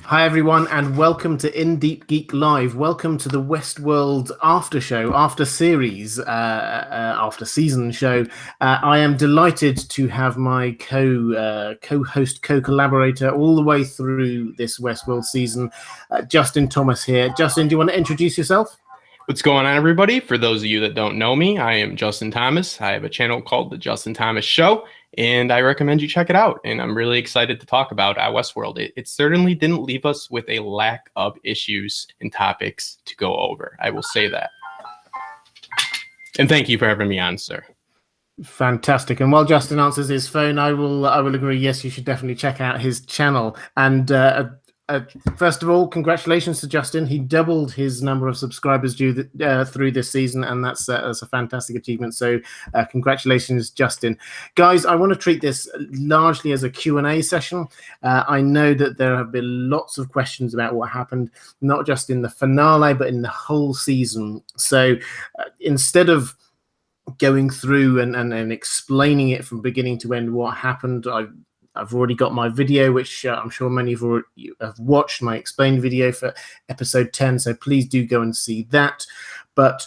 Hi everyone, and welcome to Deep Geek Live. Welcome to the Westworld after show, after series, after season show. I am delighted to have my co-host, co-collaborator all the way through this Westworld season, Justin Thomas here. Justin, do you want to introduce yourself? What's going on, everybody? For those of you that don't know me, I am Justin Thomas. I have a channel called The Justin Thomas Show, and I recommend you check it out. And I'm really excited to talk about Westworld. It certainly didn't leave us with a lack of issues and topics to go over. I will say that. And thank you for having me on, sir. Fantastic. And while Justin answers his phone, I will agree. Yes, you should definitely check out his channel. And first of all, congratulations to Justin. He doubled his number of subscribers through this season, and that's a fantastic achievement. So congratulations, Justin. Guys, I want to treat this largely as a Q&A session. I know that there have been lots of questions about what happened, not just in the finale, but in the whole season. So instead of going through and explaining it from beginning to end what happened, I've already got my video, which I'm sure many of you have watched, my explained video for episode 10, so please do go and see that. But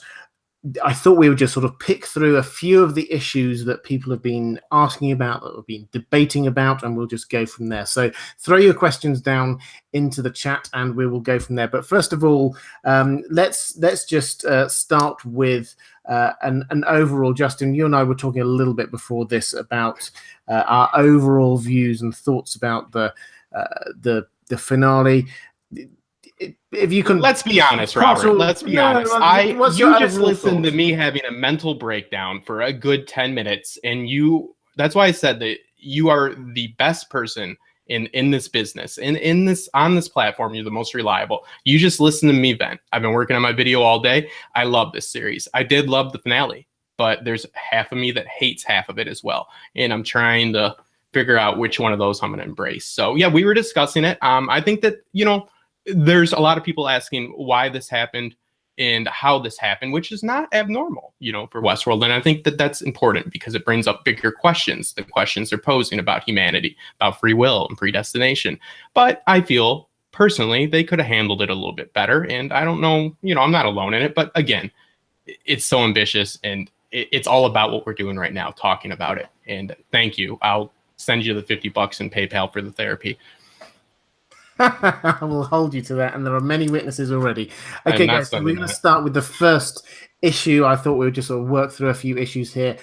I thought we would just sort of pick through a few of the issues that people have been asking about, that have been debating about, and we'll just go from there. So throw your questions down into the chat and we will go from there. But first of all, let's just start with an overall. Justin, you and I were talking a little bit before this about our overall views and thoughts about the finale. If you can, let's be honest, Robert. Let's be honest. You just listened to me having a mental breakdown for a good 10 minutes, and that's why I said that you are the best person in this business, on this platform. You're the most reliable. You just listen to me vent. I've been working on my video all day. I love this series. I did love the finale, but there's half of me that hates half of it as well, and I'm trying to figure out which one of those I'm going to embrace. So yeah, we were discussing it. I think that there's a lot of people asking why this happened and how this happened, which is not abnormal, for Westworld. And I think that that's important because it brings up bigger questions, the questions they're posing about humanity, about free will and predestination. But I feel personally they could have handled it a little bit better. And I don't know, I'm not alone in it. But again, it's so ambitious, and it's all about what we're doing right now, talking about it. And thank you. I'll send you the $50 in PayPal for the therapy. I will hold you to that, and there are many witnesses already. Okay, guys, so we're going to start with the first issue. I thought we would just sort of work through a few issues here.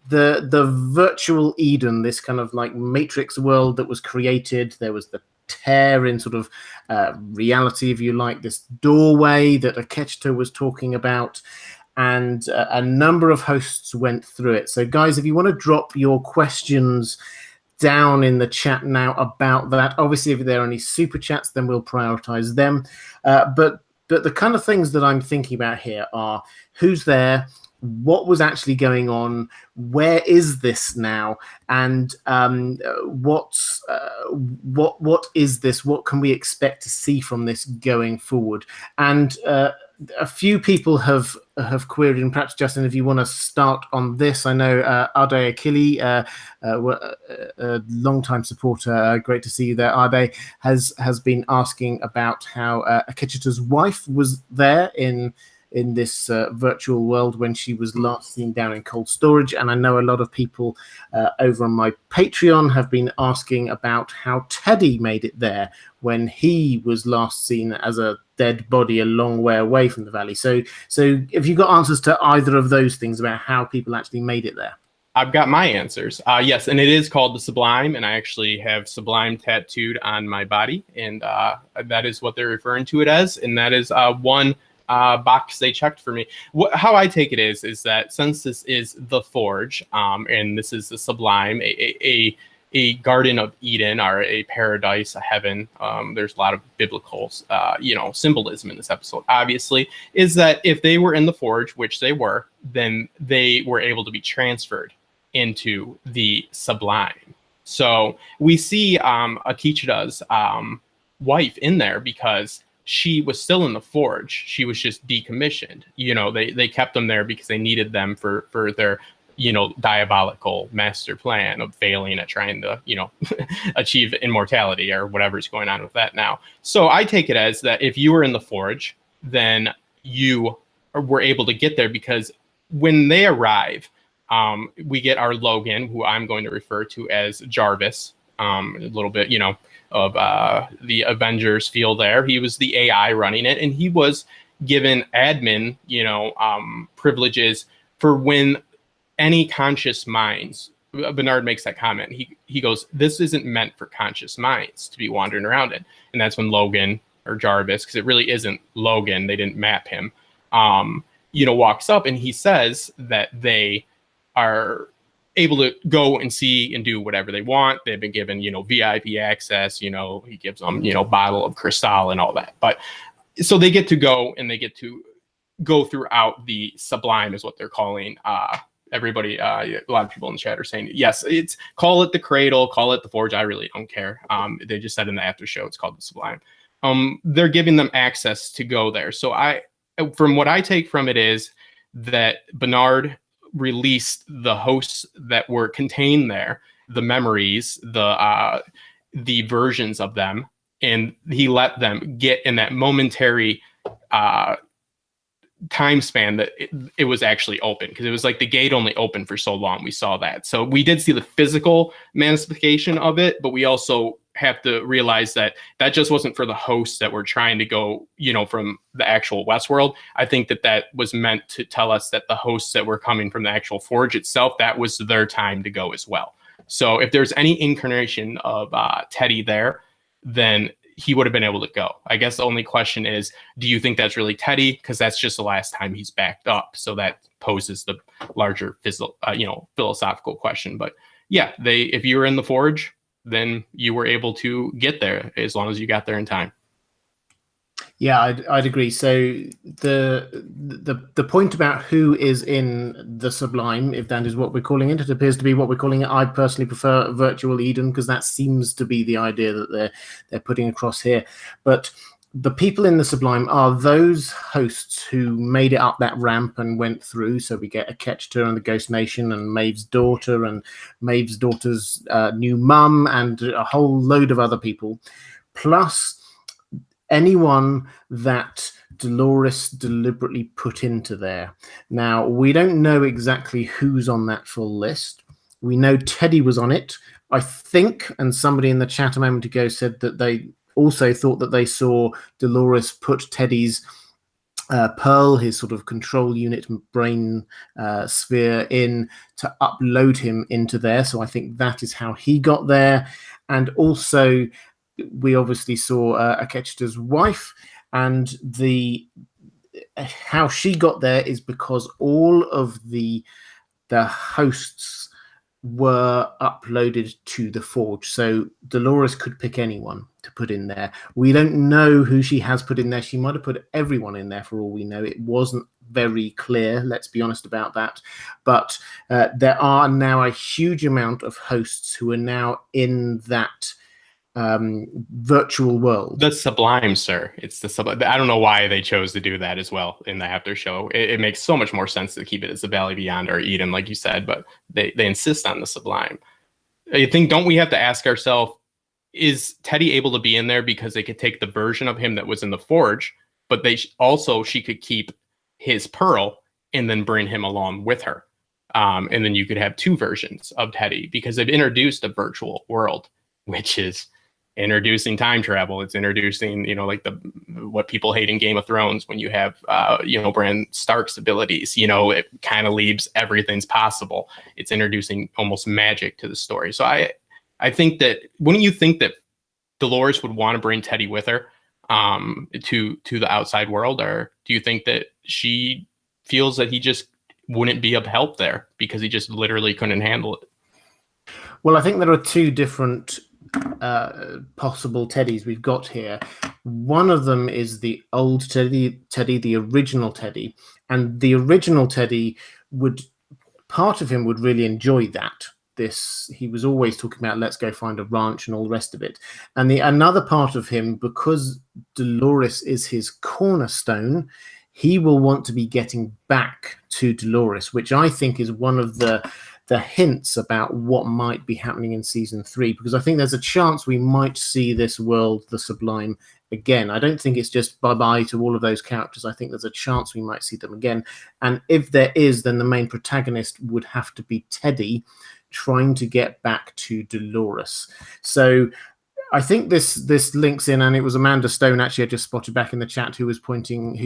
The virtual Eden, this kind of like Matrix world that was created. There was the tear in sort of reality, if you like, this doorway that Akecheta was talking about, and a number of hosts went through it. So, guys, if you want to drop your questions down in the chat now about that. Obviously, if there are any super chats, then we'll prioritize them. But the kind of things that I'm thinking about here are who's there, what was actually going on, where is this now, and what is this? What can we expect to see from this going forward? And a few people have queried, and perhaps Justin, if you want to start on this. I know Ade Akili, a long-time supporter, great to see you there. Ade has been asking about how Akecheta's wife was there in this virtual world when she was last seen down in cold storage. And I know a lot of people over on my Patreon have been asking about how Teddy made it there when he was last seen as a dead body a long way away from the valley. So if you've got answers to either of those things about how people actually made it there. I've got my answers. Yes, and it is called the Sublime, and I actually have Sublime tattooed on my body, and that is what they're referring to it as, and that is one box they checked for me. How I take it is that since this is the Forge, and this is the Sublime, a Garden of Eden, or a paradise, a heaven. There's a lot of biblical, symbolism in this episode. Obviously, is that if they were in the Forge, which they were, then they were able to be transferred into the Sublime. So we see Akecheta's wife in there because she was still in the Forge. She was just decommissioned. They kept them there because they needed them for their diabolical master plan of failing at trying to, achieve immortality or whatever's going on with that now. So I take it as that if you were in the Forge, then you were able to get there because when they arrive, we get our Logan, who I'm going to refer to as Jarvis, a little bit, of the Avengers feel there. He was the AI running it, and he was given admin, privileges for when any conscious minds. Bernard makes that comment. He goes, "This isn't meant for conscious minds to be wandering around in," and that's when Logan or Jarvis, because it really isn't Logan, they didn't map him, walks up and he says that they are able to go and see and do whatever they want. They've been given, VIP access, he gives them, bottle of Cristal and all that. But so they get to go and they get to go throughout the Sublime is what they're calling. Everybody, a lot of people in the chat are saying, yes, call it the Cradle, call it the Forge. I really don't care. They just said in the after show, it's called the Sublime. They're giving them access to go there. So from what I take from it is that Bernard released the hosts that were contained there, the memories, the versions of them, and he let them get in that momentary time span that it was actually open, because it was like the gate only opened for so long. We saw that. So we did see the physical manifestation of it, but we also have to realize that just wasn't for the hosts that were trying to go, from the actual Westworld. I think that was meant to tell us that the hosts that were coming from the actual Forge itself, that was their time to go as well. So if there's any incarnation of Teddy there, then he would have been able to go. I guess the only question is, do you think that's really Teddy? Because that's just the last time he's backed up. So that poses the larger philosophical question. But yeah, if you were in the Forge, then you were able to get there as long as you got there in time. Yeah, I'd agree. So the point about who is in the Sublime, if that is what we're calling it, it appears to be what we're calling it. I personally prefer Virtual Eden because that seems to be the idea that they're putting across here. But the people in the Sublime are those hosts who made it up that ramp and went through. So we get Akecheta and the Ghost Nation and Maeve's daughter and Maeve's daughter's new mum and a whole load of other people, plus anyone that Dolores deliberately put into there. Now, we don't know exactly who's on that full list. We know Teddy was on it. I think, and somebody in the chat a moment ago said that they also thought that they saw Dolores put Teddy's Pearl, his sort of control unit brain sphere, in to upload him into there. So I think that is how he got there. And also, we obviously saw Akecheta's wife, and how she got there is because all of the hosts were uploaded to the Forge. So Dolores could pick anyone to put in there. We don't know who she has put in there. She might have put everyone in there for all we know. It wasn't very clear, let's be honest about that. But there are now a huge amount of hosts who are now in that virtual world. The Sublime, sir. It's the Sublime. I don't know why they chose to do that as well in the after show. It makes so much more sense to keep it as the Valley Beyond or Eden, like you said, but they insist on the Sublime. I think, don't we have to ask ourselves, is Teddy able to be in there because they could take the version of him that was in the Forge, but she could keep his Pearl and then bring him along with her. And then you could have two versions of Teddy, because they've introduced a virtual world, which is introducing time travel. It's introducing, like what people hate in Game of Thrones when you have, Bran Stark's abilities. It kind of leaves everything's possible. It's introducing almost magic to the story. So I think that, wouldn't you think that Dolores would want to bring Teddy with her to the outside world, or do you think that she feels that he just wouldn't be of help there because he just literally couldn't handle it? Well, I think there are two different possible Teddys we've got here. One of them is the old Teddy, the original Teddy, and the original Teddy part of him would really enjoy that. He was always talking about, let's go find a ranch and all the rest of it. And another part of him, because Dolores is his cornerstone, he will want to be getting back to Dolores, which I think is one of the hints about what might be happening in season 3, because I think there's a chance we might see this world, the Sublime, again. I don't think it's just bye-bye to all of those characters. I think there's a chance we might see them again. And if there is, then the main protagonist would have to be Teddy trying to get back to Dolores. So I think this links in, and it was Amanda Stone, actually, I just spotted back in the chat, who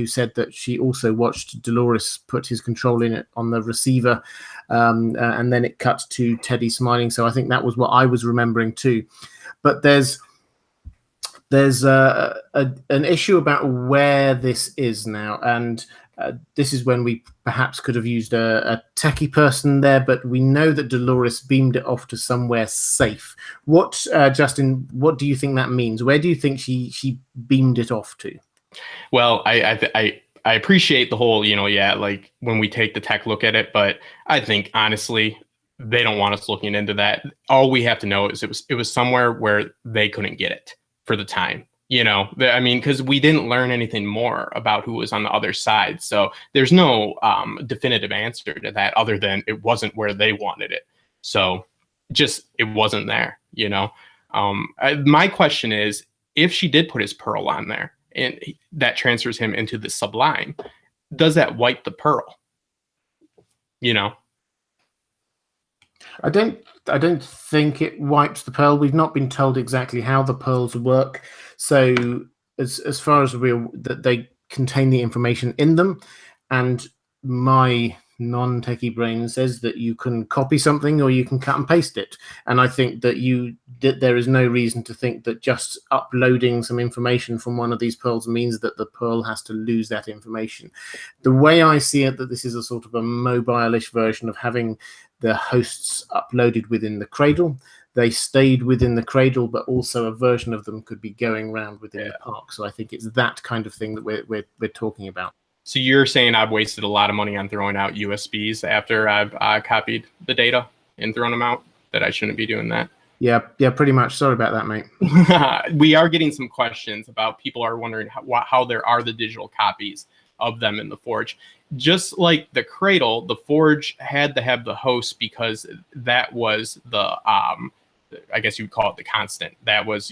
said that she also watched Dolores put his control in it on the receiver, and then it cut to Teddy smiling. So I think that was what I was remembering too. But there's an issue about where this is now, and this is when we perhaps could have used a techie person there, but we know that Dolores beamed it off to somewhere safe. What, Justin, what do you think that means? Where do you think she beamed it off to? Well, I appreciate the whole, like when we take the tech look at it, but I think honestly, they don't want us looking into that. All we have to know is it was somewhere where they couldn't get it for the time. I mean, because we didn't learn anything more about who was on the other side. So there's no definitive answer to that other than it wasn't where they wanted it. So just it wasn't there, my question is, if she did put his pearl on there and that transfers him into the Sublime, does that wipe the pearl? I don't think it wipes the pearl. We've not been told exactly how the pearls work. So as far as that they contain the information in them, and my non-techie brain says that you can copy something or you can cut and paste it. And I think that there is no reason to think that just uploading some information from one of these pearls means that the pearl has to lose that information. The way I see it, that this is a sort of a mobile-ish version of having the hosts uploaded within the cradle. They stayed within the cradle, but also a version of them could be going around within the park. So I think it's that kind of thing that we're talking about. So you're saying I've wasted a lot of money on throwing out USBs after I've copied the data and thrown them out, that I shouldn't be doing that? Yeah, pretty much. Sorry about that, mate. We are getting some questions about people are wondering how there are the digital copies of them in the Forge. Just like the Cradle, the Forge had to have the host because that was the, I guess you would call it the constant. That was,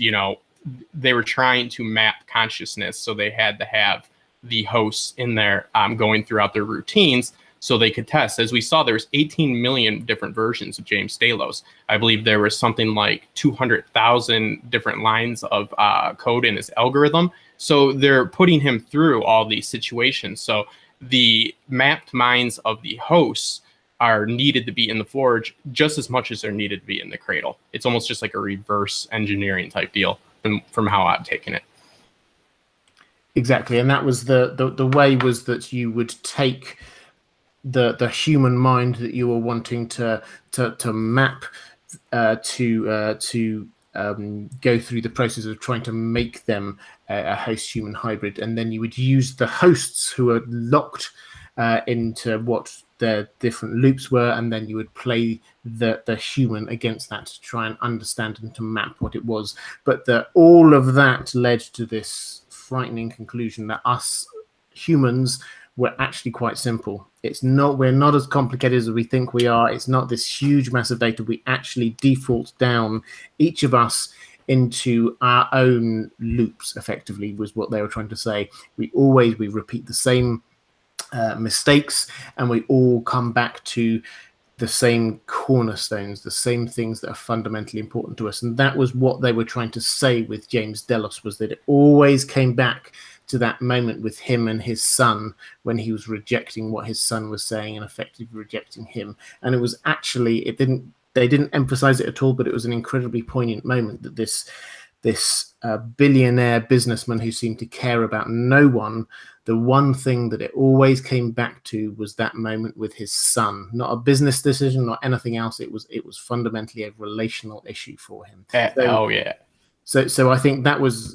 they were trying to map consciousness, so they had to have the hosts in there going throughout their routines so they could test. As we saw, there's 18 million different versions of James Delos. I believe there was something like 200,000 different lines of code in his algorithm. So they're putting him through all these situations. So the mapped minds of the hosts are needed to be in the Forge just as much as they're needed to be in the Cradle. It's almost just like a reverse engineering type deal from how I've taken it. Exactly, and that was the way was that you would take the human mind that you were wanting to map to go through the process of trying to make them a host-human hybrid, and then you would use the hosts who are locked into what their different loops were, and then you would play the human against that to try and understand and to map what it was. But all of that led to this frightening conclusion that us humans were actually quite simple. We're not as complicated as we think we are. It's not this huge mass of data. We actually default down, each of us, into our own loops, effectively, was what they were trying to say. We repeat the same mistakes, and we all come back to the same cornerstones, the same things that are fundamentally important to us. And that was what they were trying to say with James Delos, was that it always came back to that moment with him and his son, when he was rejecting what his son was saying and effectively rejecting him. And it was actually, they didn't emphasize it at all, but it was an incredibly poignant moment that this billionaire businessman who seemed to care about no one, the one thing that it always came back to was that moment with his son. Not a business decision, not anything else. It was fundamentally a relational issue for him. Oh yeah. So I think there was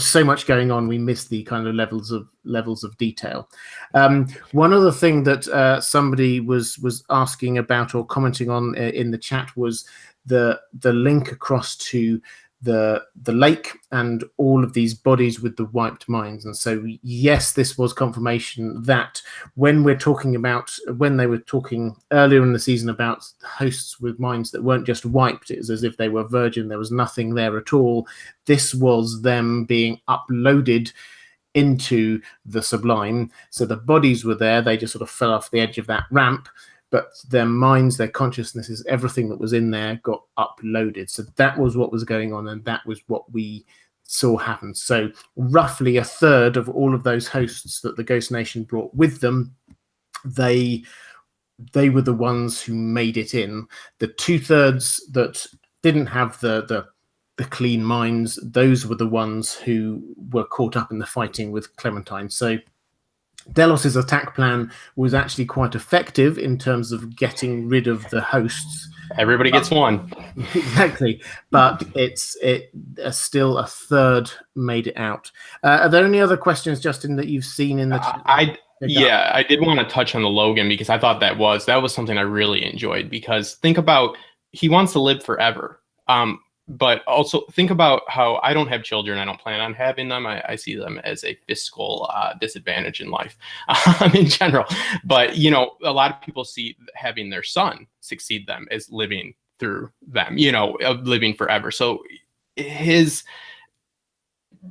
so much going on, we missed the kind of levels of detail. One other thing that somebody was asking about or commenting on in the chat was the link across to the lake and all of these bodies with the wiped minds. And so, yes, this was confirmation that when they were talking earlier in the season about hosts with minds that weren't just wiped, it was as if they were virgin, there was nothing there at all. This was them being uploaded into the Sublime. So the bodies were there, they just sort of fell off the edge of that ramp, but their minds, their consciousnesses, everything that was in there got uploaded. So that was what was going on, and that was what we saw happen. So roughly a third of all of those hosts that the Ghost Nation brought with them, they were the ones who made it in. The 2/3 that didn't have the clean minds, those were the ones who were caught up in the fighting with Clementine. So Delos's attack plan was actually quite effective in terms of getting rid of the hosts. Everybody gets one. Exactly. But it's still a third made it out. Are there any other questions, Justin, that you've seen in the chat? I did want to touch on the Logan, because I thought that was something I really enjoyed, because think about, he wants to live forever. But also think about how I don't have children. I don't plan on having them. I see them as a fiscal disadvantage in life in general. But, you know, a lot of people see having their son succeed them as living through them, you know, living forever. So his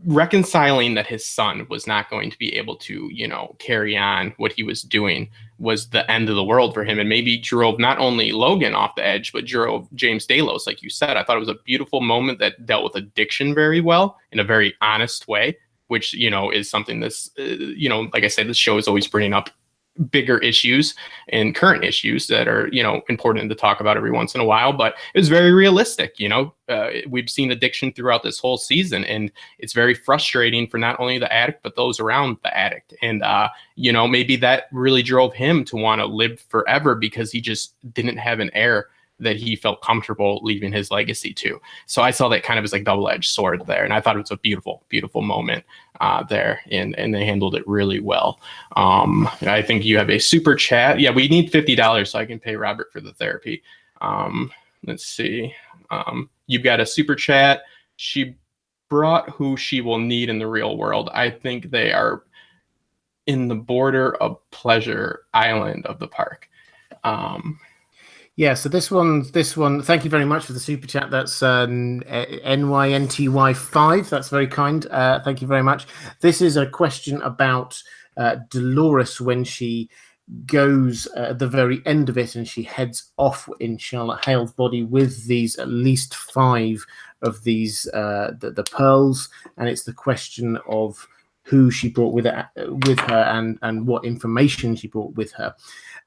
reconciling that his son was not going to be able to, you know, carry on what he was doing was the end of the world for him, and maybe drove not only Logan off the edge, but drove James Delos, like you said. I thought it was a beautiful moment that dealt with addiction very well in a very honest way, which, you know, is something that's, you know, like I said, this show is always bringing up bigger issues and current issues that are, you know, important to talk about every once in a while. But it was very realistic. You know, we've seen addiction throughout this whole season, and it's very frustrating for not only the addict but those around the addict. And you know, maybe that really drove him to want to live forever, because he just didn't have an heir that he felt comfortable leaving his legacy to. So I saw that kind of as like double-edged sword there, and I thought it was a beautiful, beautiful moment there, and they handled it really well. I think you have a super chat. Yeah, we need $50 so I can pay Robert for the therapy. Let's see. You've got a super chat. She brought who she will need in the real world. I think they are in the border of Pleasure Island of the park. Yeah, so this one, thank you very much for the super chat. That's NYNTY5. That's very kind. Thank you very much. This is a question about Dolores when she goes at the very end of it and she heads off in Charlotte Hale's body with these at least 5 of these the pearls, and it's the question of who she brought with her and what information she brought with her.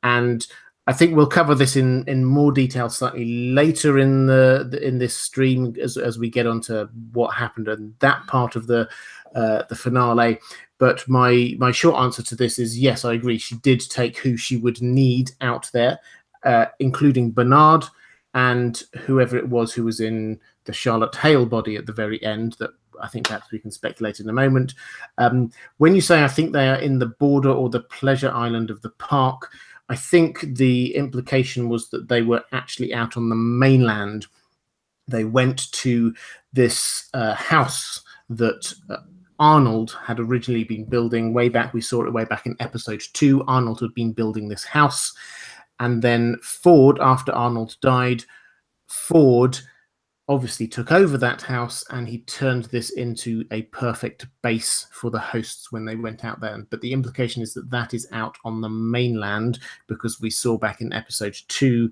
And I think we'll cover this in more detail slightly later in this stream as we get onto what happened in that part of the finale. But my short answer to this is yes, I agree. She did take who she would need out there, including Bernard and whoever it was who was in the Charlotte Hale body at the very end. That I think perhaps we can speculate in a moment. When you say I think they are in the border or the pleasure island of the park, I think the implication was that they were actually out on the mainland. They went to this house that Arnold had originally been building way back. We saw it way back in episode 2. Arnold had been building this house. And then Ford, after Arnold died, Ford obviously took over that house and he turned this into a perfect base for the hosts when they went out there. But the implication is that that is out on the mainland, because we saw back in episode 2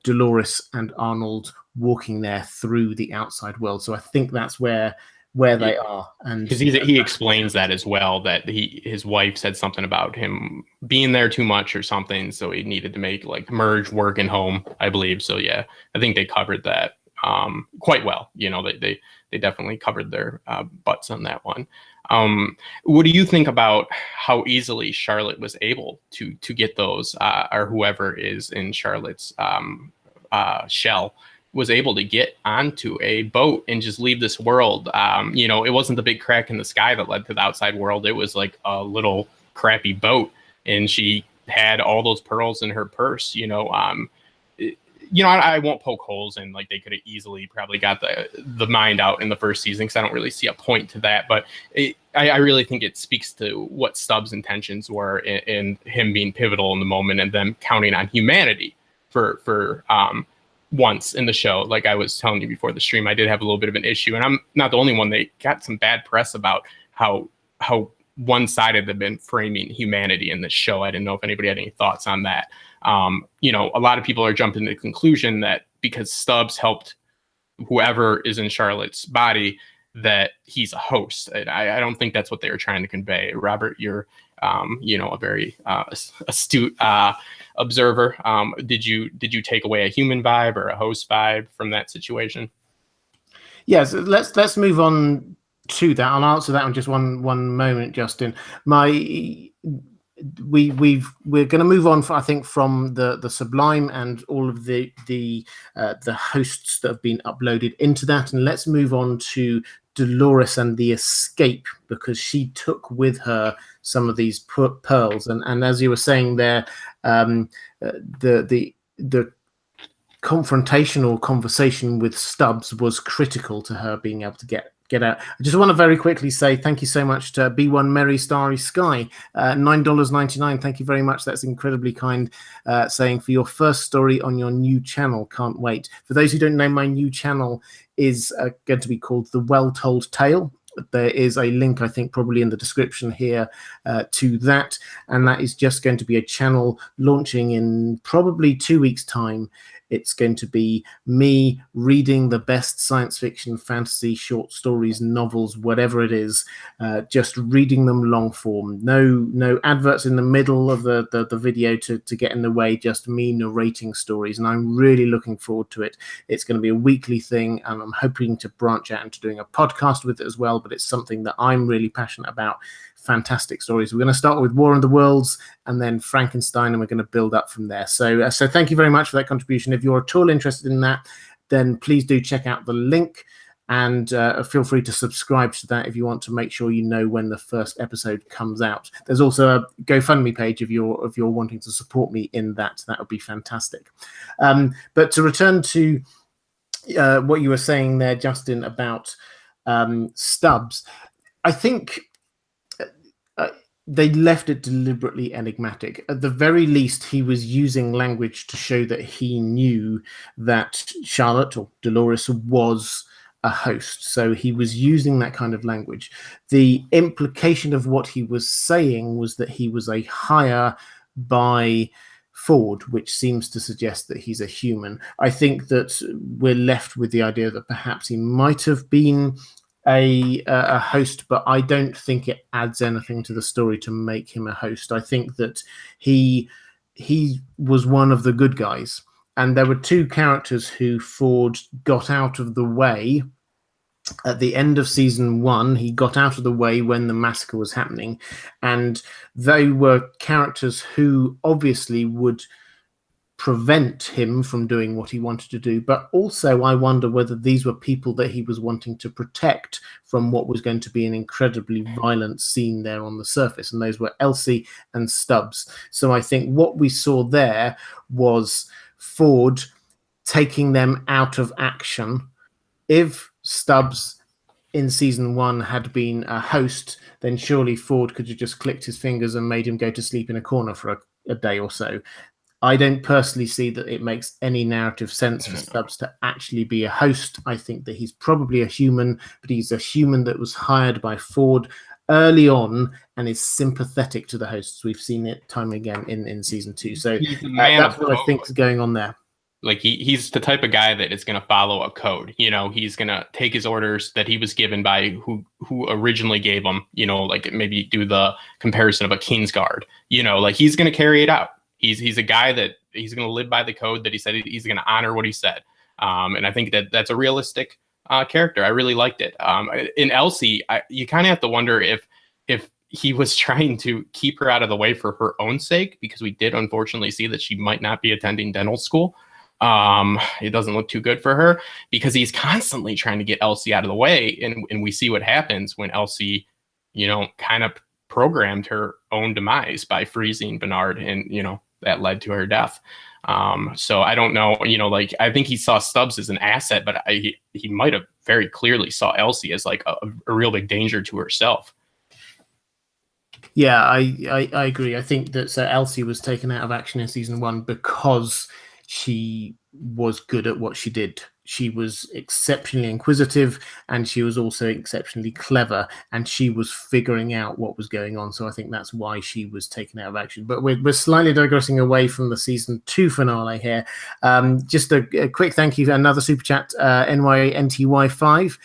Dolores and Arnold walking there through the outside world. So I think that's where they are. And because he explains that as well, that his wife said something about him being there too much or something, so he needed to make like merge work and home, I believe. So yeah, I think they covered that quite well. You know, they definitely covered their butts on that one. What do you think about how easily Charlotte was able to get those, or whoever is in Charlotte's shell was able to get onto a boat and just leave this world? You know, it wasn't the big crack in the sky that led to the outside world. It was like a little crappy boat, and she had all those pearls in her purse. You know, I won't poke holes in, like, they could have easily probably got the mind out in the first season, because I don't really see a point to that. But I really think it speaks to what Stubbs' intentions were in him being pivotal in the moment, and them counting on humanity for once in the show. Like I was telling you before the stream, I did have a little bit of an issue, and I'm not the only one. They got some bad press about how one-sided they've been framing humanity in this show. I didn't know if anybody had any thoughts on that. A lot of people are jumping to the conclusion that because Stubbs helped whoever is in Charlotte's body, that he's a host. I don't think that's what they were trying to convey. Robert, you're a very astute observer. Did you take away a human vibe or a host vibe from that situation? Yes, let's move on to that. I'll answer that in just one moment, Justin. We're going to move on, I think, from the Sublime and all of the hosts that have been uploaded into that, and let's move on to Dolores and the escape, because she took with her some of these pearls, and as you were saying there, the confrontational conversation with Stubbs was critical to her being able to get out. I just want to very quickly say thank you so much to B1 Merry Starry Sky, $9.99. Thank you very much. That's incredibly kind, saying, for your first story on your new channel, can't wait. For those who don't know, my new channel is going to be called The Well Told Tale. There is a link, I think, probably in the description here to that, and that is just going to be a channel launching in probably 2 weeks' time. It's going to be me reading the best science fiction, fantasy, short stories, novels, whatever it is, just reading them long form. No adverts in the middle of the video to get in the way, just me narrating stories. And I'm really looking forward to it. It's going to be a weekly thing, and I'm hoping to branch out into doing a podcast with it as well, but it's something that I'm really passionate about. Fantastic stories. We're going to start with War of the Worlds and then Frankenstein, and we're going to build up from there. So thank you very much for that contribution. If you're at all interested in that, then please do check out the link, and feel free to subscribe to that if you want to make sure you know when the first episode comes out. There's also a GoFundMe page if you're wanting to support me in that. That would be fantastic. But to return to what you were saying there, Justin, about Stubbs, I think they left it deliberately enigmatic. At the very least, he was using language to show that he knew that Charlotte, or Dolores, was a host. So he was using that kind of language. The implication of what he was saying was that he was a hire by Ford, which seems to suggest that he's a human. I think that we're left with the idea that perhaps he might have been a host, but I don't think it adds anything to the story to make him a host. I think that he was one of the good guys, and there were two characters who Ford got out of the way at the end of season 1. He got out of the way when the massacre was happening, and they were characters who obviously would prevent him from doing what he wanted to do. But also, I wonder whether these were people that he was wanting to protect from what was going to be an incredibly violent scene there on the surface, and those were Elsie and Stubbs. So I think what we saw there was Ford taking them out of action. If Stubbs in season 1 had been a host, then surely Ford could have just clicked his fingers and made him go to sleep in a corner for a day or so. I don't personally see that it makes any narrative sense for Stubbs to actually be a host. I think that he's probably a human, but he's a human that was hired by Ford early on and is sympathetic to the hosts. We've seen it time again in season 2. So that's what I think is going on there. Like he's the type of guy that is going to follow a code. He's going to take his orders that he was given by who originally gave him, like maybe do the comparison of a Kingsguard, like he's going to carry it out. He's a guy that he's going to live by the code that he said. He's going to honor what he said. And I think that that's a realistic character. I really liked it. In Elsie, you kind of have to wonder if he was trying to keep her out of the way for her own sake, because we did unfortunately see that she might not be attending dental school. It doesn't look too good for her, because he's constantly trying to get Elsie out of the way. And we see what happens when Elsie, kind of programmed her own demise by freezing Bernard, and, that led to her death. So I don't know, like I think he saw Stubbs as an asset, but he might have very clearly saw Elsie as like a real big danger to herself. Yeah, I agree. I think that Elsie was taken out of action in season 1 because she was good at what she did. She was exceptionally inquisitive, and she was also exceptionally clever, and she was figuring out what was going on. So I think that's why she was taken out of action. But we're slightly digressing away from the season 2 finale here. Just a quick thank you, another super chat, NYNTY5.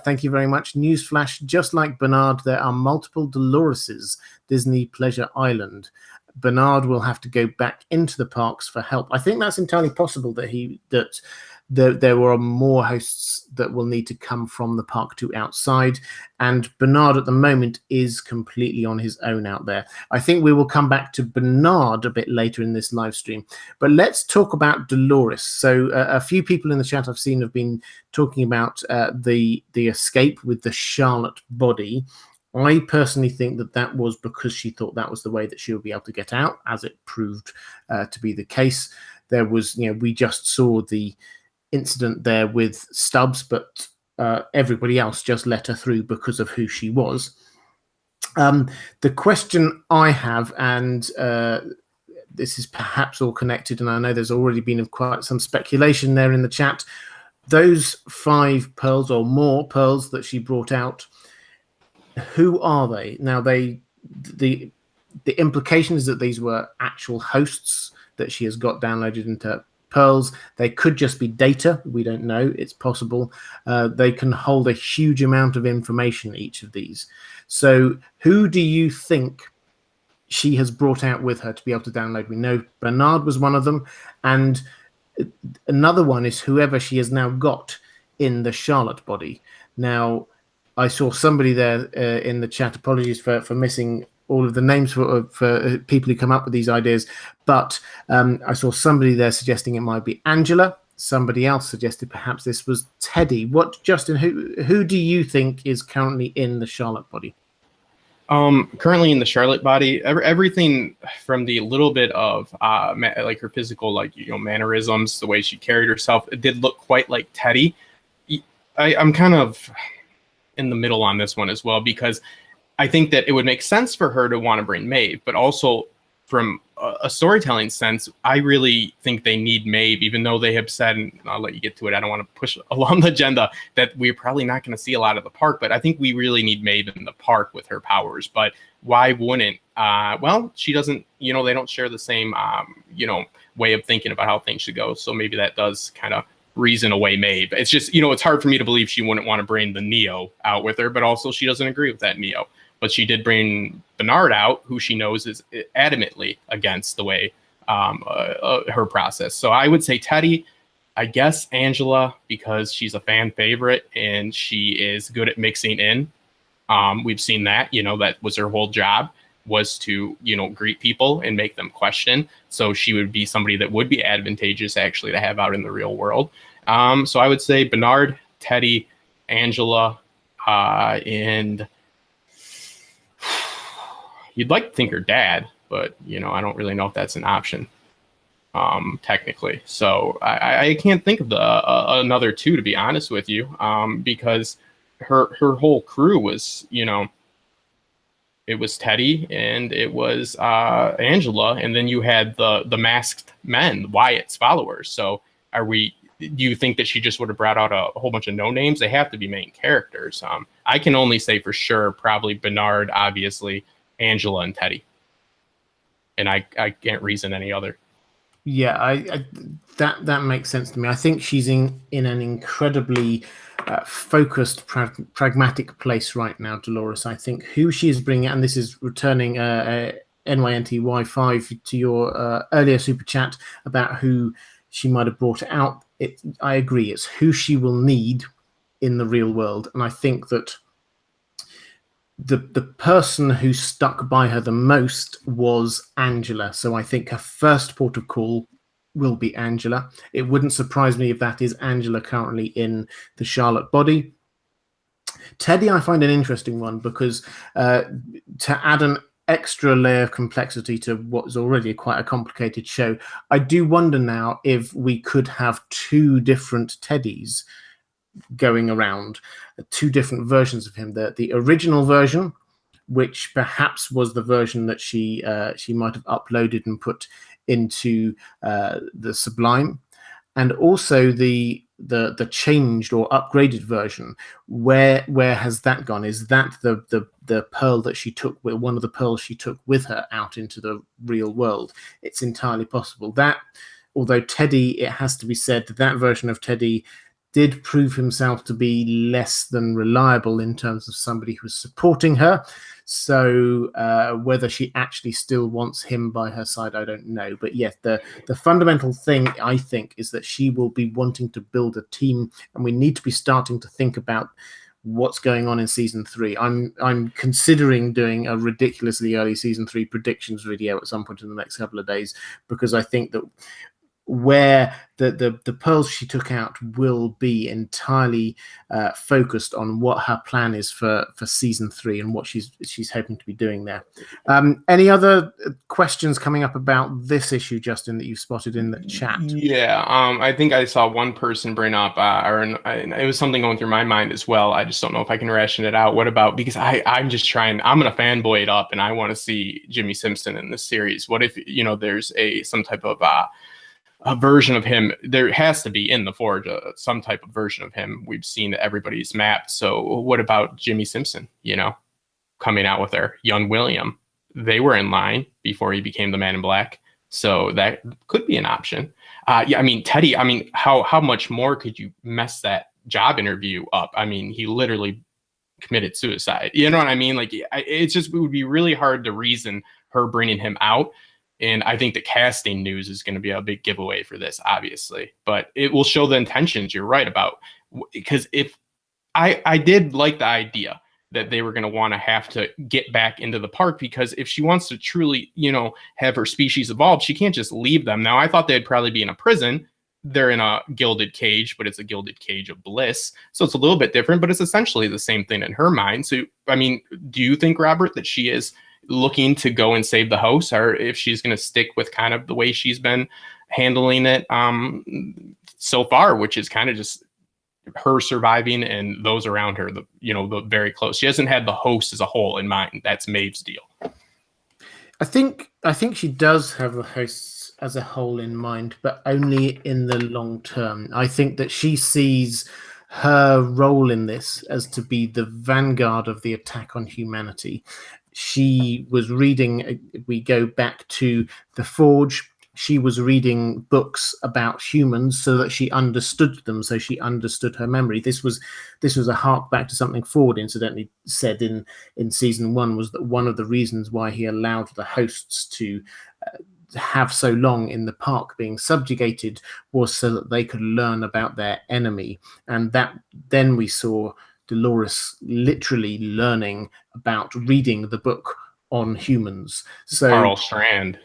Thank you very much. Newsflash: just like Bernard, there are multiple Doloreses. Disney Pleasure Island. Bernard will have to go back into the parks for help. I think that's entirely possible that there were more hosts that will need to come from the park to outside, and Bernard at the moment is completely on his own out there. I think we will come back to Bernard a bit later in this live stream, but let's talk about Dolores. So a few people in the chat I've seen have been talking about the escape with the Charlotte body. I personally think that was because she thought that was the way that she would be able to get out, as it proved to be the case. There was, we just saw the incident there with Stubbs, but everybody else just let her through because of who she was. The question I have, and this is perhaps all connected, and I know there's already been quite some speculation there in the chat. Those 5 pearls or more pearls that she brought out, who are they? Now, the implication is that these were actual hosts that she has got downloaded into pearls. They could just be data. We don't know. It's possible. They can hold a huge amount of information, each of these. So who do you think she has brought out with her to be able to download? We know Bernard was one of them. And another one is whoever she has now got in the Charlotte body. Now, I saw somebody there in the chat. Apologies for missing all of the names for people who come up with these ideas. But I saw somebody there suggesting it might be Angela. Somebody else suggested perhaps this was Teddy. Justin, who do you think is currently in the Charlotte body? Currently in the Charlotte body, everything from the little bit of like her physical, mannerisms, the way she carried herself, it did look quite like Teddy. I'm kind of in the middle on this one as well, because I think that it would make sense for her to want to bring Maeve, but also from a storytelling sense, I really think they need Maeve, even though they have said, and I'll let you get to it, I don't want to push along the agenda, that we're probably not going to see a lot of the park, but I think we really need Maeve in the park with her powers. But why wouldn't? Well, she doesn't, they don't share the same, way of thinking about how things should go. So maybe that does kind of reason away Maeve. It's just, it's hard for me to believe she wouldn't want to bring the Neo out with her, but also she doesn't agree with that Neo. But she did bring Bernard out, who she knows is adamantly against the way her process. So I would say Teddy, I guess Angela, because she's a fan favorite and she is good at mixing in. We've seen that, that was her whole job, was to, greet people and make them question. So she would be somebody that would be advantageous actually to have out in the real world. So I would say Bernard, Teddy, Angela, and you'd like to think her dad, but, I don't really know if that's an option, technically. So I can't think of another 2, to be honest with you, because her whole crew was, it was Teddy and it was Angela, and then you had the masked men, Wyatt's followers. So do you think that she just would have brought out a whole bunch of no names? They have to be main characters. I can only say for sure, probably Bernard, obviously, Angela, and Teddy. And I can't reason any other. Yeah, that makes sense to me. I think she's in an incredibly focused, pragmatic place right now, Dolores. I think who she is bringing, and this is returning NYNTY5 to your earlier super chat about who she might have brought out. I agree. It's who she will need in the real world. And I think that the person who stuck by her the most was Angela. So I think her first port of call will be Angela. It wouldn't surprise me if that is Angela currently in the Charlotte body. Teddy, I find an interesting one because to add an extra layer of complexity to what's already quite a complicated show. I do wonder now if we could have two different Teddys going around, two different versions of him. The original version, which perhaps was the version that she might have uploaded and put into the Sublime, and also the changed or upgraded version. Where has that gone? Is that the pearl that she took with, one of the pearls she took with her out into the real world? It's entirely possible that, although Teddy, it has to be said that version of Teddy did prove himself to be less than reliable in terms of somebody who was supporting her. So whether she actually still wants him by her side, I don't know. But yes, the fundamental thing, I think, is that she will be wanting to build a team, and we need to be starting to think about what's going on in season 3. I'm considering doing a ridiculously early season 3 predictions video at some point in the next couple of days, because I think that where the pearls she took out will be entirely focused on what her plan is for season 3 and what she's hoping to be doing there. Any other questions coming up about this issue, Justin, that you've spotted in the chat? Yeah, I think I saw one person bring up, it was something going through my mind as well. I just don't know if I can ration it out. What about, because I'm just trying, I'm gonna fanboy it up, and I want to see Jimmy Simpson in this series. What if, there's some type of a version of him? There has to be in the Forge some type of version of him. We've seen everybody's mapped. So what about Jimmy Simpson, coming out with her young William? They were in line before he became the Man in Black, so that could be an option. Yeah, I mean, Teddy, I mean, how much more could you mess that job interview up? I mean, he literally committed suicide. You know what I mean? Like, it would be really hard to reason her bringing him out. And I think the casting news is going to be a big giveaway for this, obviously. But it will show the intentions you're right about. Because if I did like the idea that they were going to want to have to get back into the park, because if she wants to truly, have her species evolve, she can't just leave them. Now, I thought they'd probably be in a prison. They're in a gilded cage, but it's a gilded cage of bliss. So it's a little bit different, but it's essentially the same thing in her mind. So, I mean, do you think, Robert, that she is looking to go and save the host, or if she's going to stick with kind of the way she's been handling it so far, which is kind of just her surviving and those around her, the very close? She hasn't had the host as a whole in mind. That's Maeve's deal. I think she does have the hosts as a whole in mind, but only in the long term. I think that she sees her role in this as to be the vanguard of the attack on humanity. She was reading, we go back to the Forge, she was reading books about humans so that she understood them, so she understood her memory. This was a hark back to something Ford incidentally said in season 1, was that one of the reasons why he allowed the hosts to have so long in the park being subjugated was so that they could learn about their enemy. And that then we saw Dolores literally learning about reading the book on humans. So Carl Strand.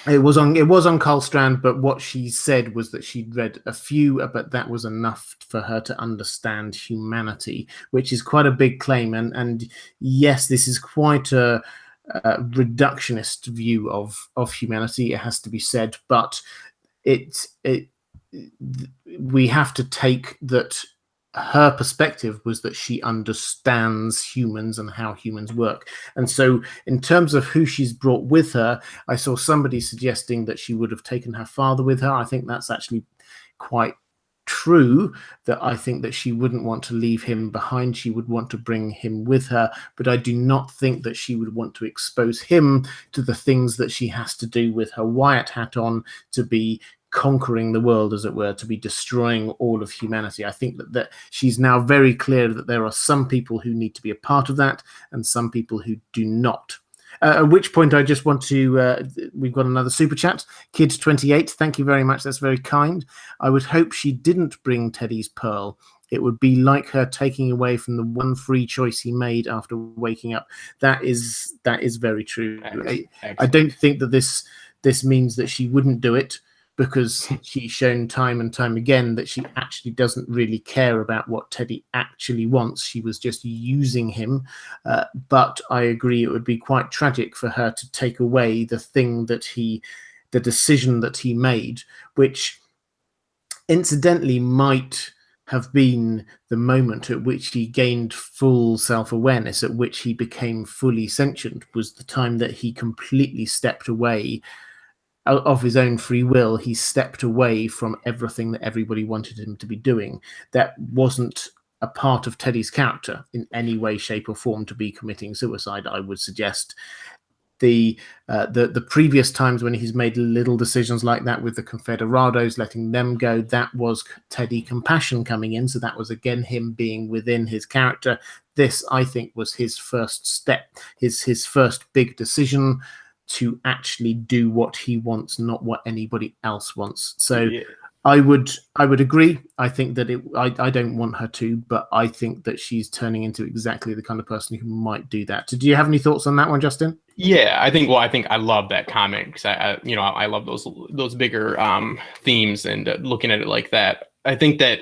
It was on Carl Strand, but what she said was that she'd read a few, but that was enough for her to understand humanity, which is quite a big claim. And yes, this is quite a reductionist view of humanity, it has to be said, but we have to take that her perspective was that she understands humans and how humans work. And so in terms of who she's brought with her, I saw somebody suggesting that she would have taken her father with her. I think that's actually quite true, that I think that she wouldn't want to leave him behind. She would want to bring him with her, but I do not think that she would want to expose him to the things that she has to do with her Wyatt hat on, to be conquering the world, as it were, to be destroying all of humanity. I think that she's now very clear that there are some people who need to be a part of that and some people who do not. At which point I just want to, we've got another super chat. Kid28, thank you very much. That's very kind. I would hope she didn't bring Teddy's pearl. It would be like her taking away from the one free choice he made after waking up. That is very true. I don't think that this means that she wouldn't do it, because she's shown time and time again that she actually doesn't really care about what Teddy actually wants. She was just using him. But I agree it would be quite tragic for her to take away the decision that he made, which incidentally might have been the moment at which he gained full self-awareness, at which he became fully sentient, was the time that he completely stepped away of his own free will. He stepped away from everything that everybody wanted him to be doing. That wasn't a part of Teddy's character in any way, shape, or form to be committing suicide, I would suggest. The previous times when he's made little decisions like that with the Confederados, letting them go, that was Teddy compassion coming in. So that was again him being within his character. This, I think, was his first step, his first big decision to actually do what he wants, not what anybody else wants. So yeah. I would agree. I think that I don't want her to, but I think that she's turning into exactly the kind of person who might do that. Do you have any thoughts on that one, Justin? Yeah, I think I love that comic because I love those bigger themes and looking at it like that. I think that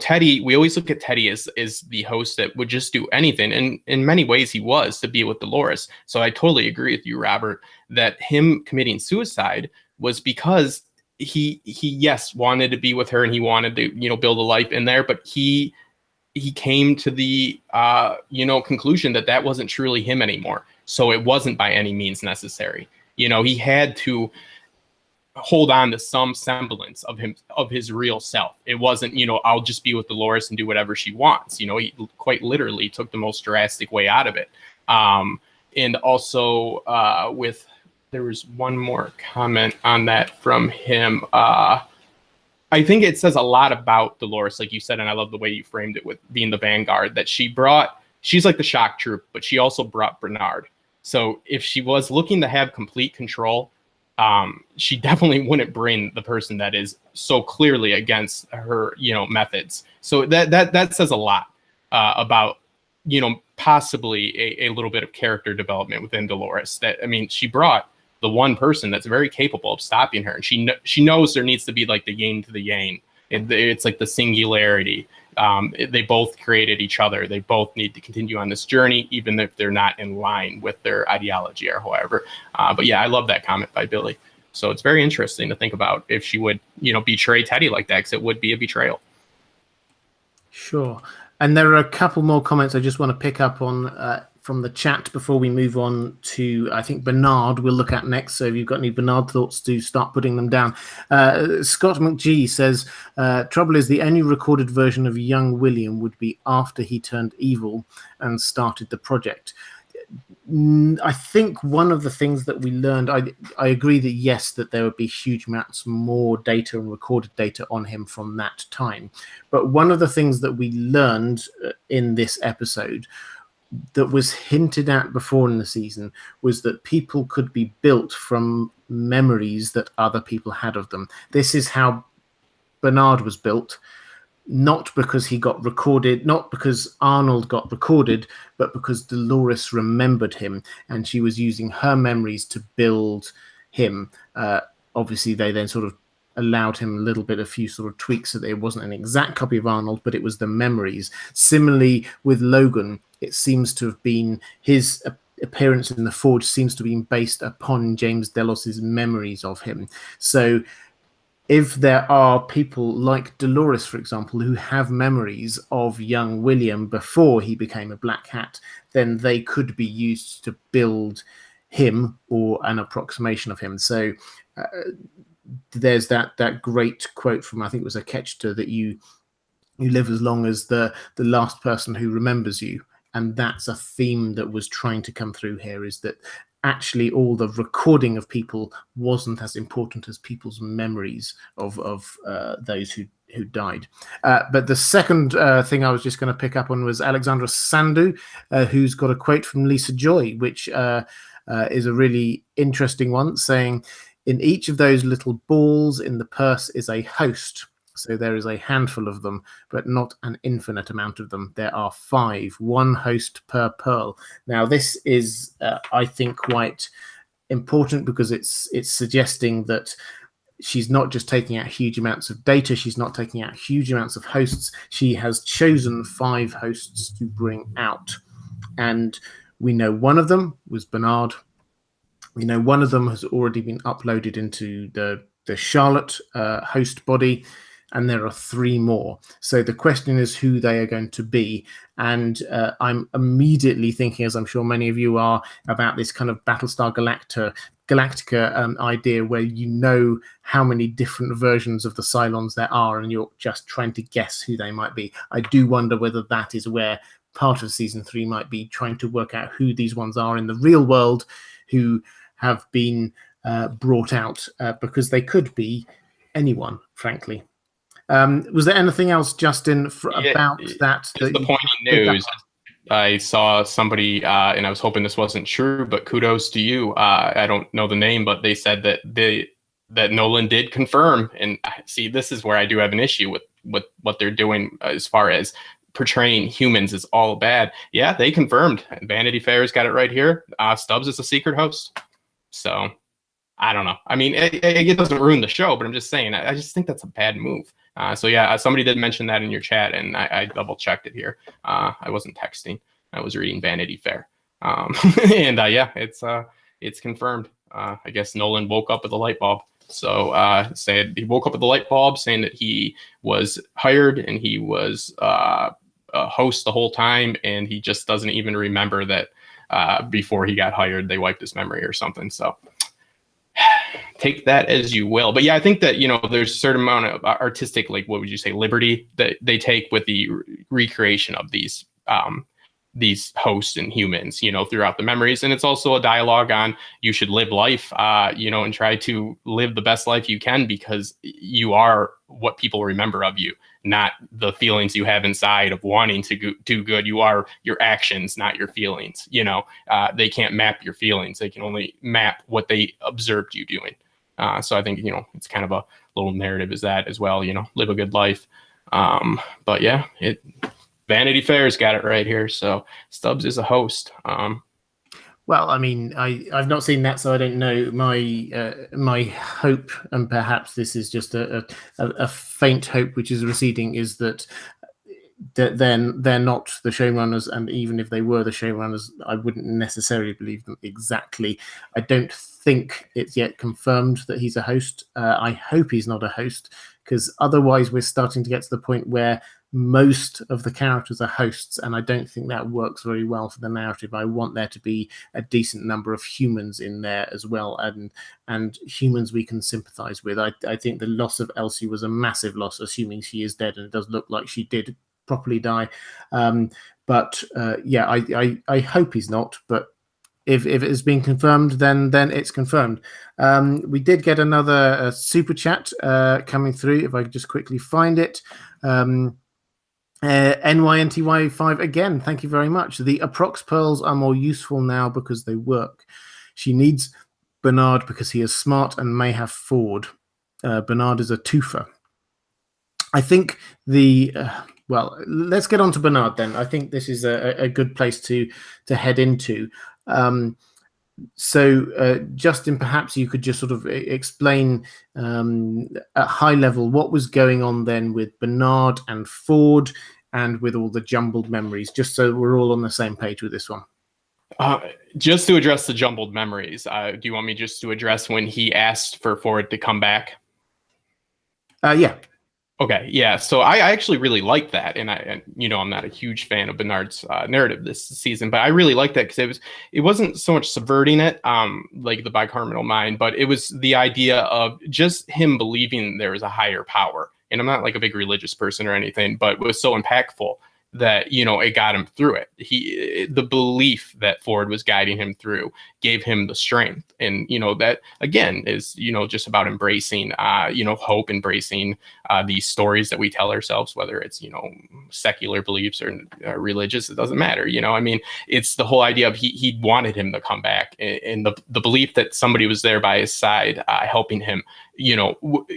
Teddy, we always look at Teddy as the host that would just do anything, and in many ways he was, to be with Dolores. So I totally agree with you, Robert, that him committing suicide was because he yes wanted to be with her and he wanted to build a life in there, but he came to the conclusion that wasn't truly him anymore. So it wasn't by any means necessary. He had to hold on to some semblance of his real self. It wasn't, I'll just be with Dolores and do whatever she wants. He quite literally took the most drastic way out of it. And also there was one more comment on that from him. I think it says a lot about Dolores, like you said, and I love the way you framed it with being the vanguard, that she's like the shock troop, but she also brought Bernard. So if she was looking to have complete control, she definitely wouldn't bring the person that is so clearly against her, methods. So that says a lot about, possibly a little bit of character development within Dolores. She brought the one person that's very capable of stopping her, and she knows there needs to be like the yin to the yang. It's like the singularity. They both created each other. They both need to continue on this journey, even if they're not in line with their ideology or however. But yeah, I love that comment by Billy. So it's very interesting to think about if she would, betray Teddy like that, because it would be a betrayal. Sure. And there are a couple more comments I just want to pick up on from the chat before we move on to, I think, Bernard we'll look at next. So if you've got any Bernard thoughts, do start putting them down. Scott McGee says, trouble is the only recorded version of young William would be after he turned evil and started the project. I think one of the things that we learned, I agree that yes, that there would be huge amounts more data and recorded data on him from that time. But one of the things that we learned in this episode that was hinted at before in the season was that people could be built from memories that other people had of them. This is how Bernard was built, not because he got recorded, not because Arnold got recorded, but because Dolores remembered him and she was using her memories to build him. Obviously, they then sort of allowed him a few sort of tweaks so that it wasn't an exact copy of Arnold, but it was the memories. Similarly, with Logan, it seems to have been his appearance in the Forge seems to have been based upon James Delos's memories of him. So if there are people like Dolores, for example, who have memories of young William before he became a Black Hat, then they could be used to build him or an approximation of him. So there's that great quote from, I think it was a Ketchter, that you live as long as the last person who remembers you. And that's a theme that was trying to come through here, is that actually all the recording of people wasn't as important as people's memories of those who died. But the second thing I was just going to pick up on was Alexandra Sandu, who's got a quote from Lisa Joy, which is a really interesting one, saying, "In each of those little balls in the purse is a host. So there is a handful of them, but not an infinite amount of them. There are 5, one host per pearl." Now, this is, I think, quite important because it's suggesting that she's not just taking out huge amounts of data, she's not taking out huge amounts of hosts. She has chosen 5 hosts to bring out. And we know one of them was Bernard. We know one of them has already been uploaded into the Charlotte host body, and there are 3 more. So the question is who they are going to be. And I'm immediately thinking, as I'm sure many of you are, about this kind of Battlestar Galactica idea where you know how many different versions of the Cylons there are, and you're just trying to guess who they might be. I do wonder whether that is where part of season 3 might be, trying to work out who these ones are in the real world who have been brought out, because they could be anyone, frankly. Was there anything else, Justin, about that? Just the point of news. I saw somebody, and I was hoping this wasn't true, but kudos to you. I don't know the name, but they said that Nolan did confirm. And see, this is where I do have an issue with what they're doing as far as portraying humans as all bad. Yeah, they confirmed. Vanity Fair's got it right here. Stubbs is a secret host. So I don't know. I mean, it doesn't ruin the show, but I'm just saying, I just think that's a bad move. So yeah, somebody did mention that in your chat, and I double checked it here. I wasn't texting; I was reading Vanity Fair. And yeah, it's confirmed. I guess Nolan woke up with a light bulb. So said he woke up with a light bulb, saying that he was hired and he was a host the whole time, and he just doesn't even remember that before he got hired they wiped his memory or something. So take that as you will. But yeah, I think that, there's a certain amount of artistic, like, what would you say, liberty that they take with the recreation of these hosts and humans, throughout the memories. And it's also a dialogue on you should live life, and try to live the best life you can, because you are what people remember of you, not the feelings you have inside of wanting to do good. You are your actions, not your feelings. They can't map your feelings. They can only map what they observed you doing. So I think, it's kind of a little narrative is that as well, live a good life. But yeah, Vanity Fair's got it right here. So Stubbs is a host. Well, I mean, I've not seen that, so I don't know. My hope, and perhaps this is just a faint hope which is receding, is that they're not the showrunners, and even if they were the showrunners, I wouldn't necessarily believe them exactly. I don't think it's yet confirmed that he's a host. I hope he's not a host, because otherwise we're starting to get to the point where most of the characters are hosts, and I don't think that works very well for the narrative. I want there to be a decent number of humans in there as well, and humans we can sympathize with. I think the loss of Elsie was a massive loss, assuming she is dead, and it does look like she did properly die. But yeah, I hope he's not, but if it has been confirmed, then it's confirmed. We did get another super chat coming through, if I could just quickly find it. NYNTY5 again, thank you very much. The Approx pearls are more useful now because they work. She needs Bernard because he is smart and may have Ford. Bernard is a twofer. I think well, let's get on to Bernard then. I think this is a good place to head into. So, Justin, perhaps you could just sort of explain at high level what was going on then with Bernard and Ford and with all the jumbled memories, just so we're all on the same page with this one. Just to address the jumbled memories, do you want me just to address when he asked for Ford to come back? Yeah. Okay, yeah. So I actually really liked that, and I'm not a huge fan of Bernard's narrative this season, but I really liked that because it wasn't so much subverting it, like the bicameral mind, but it was the idea of just him believing there was a higher power. And I'm not like a big religious person or anything, but it was so impactful that, it got him through it. The belief that Ford was guiding him through gave him the strength. And, that again is, just about embracing, hope, embracing these stories that we tell ourselves, whether it's, secular beliefs or religious, it doesn't matter. I mean, it's the whole idea of he wanted him to come back, and the belief that somebody was there by his side, helping him,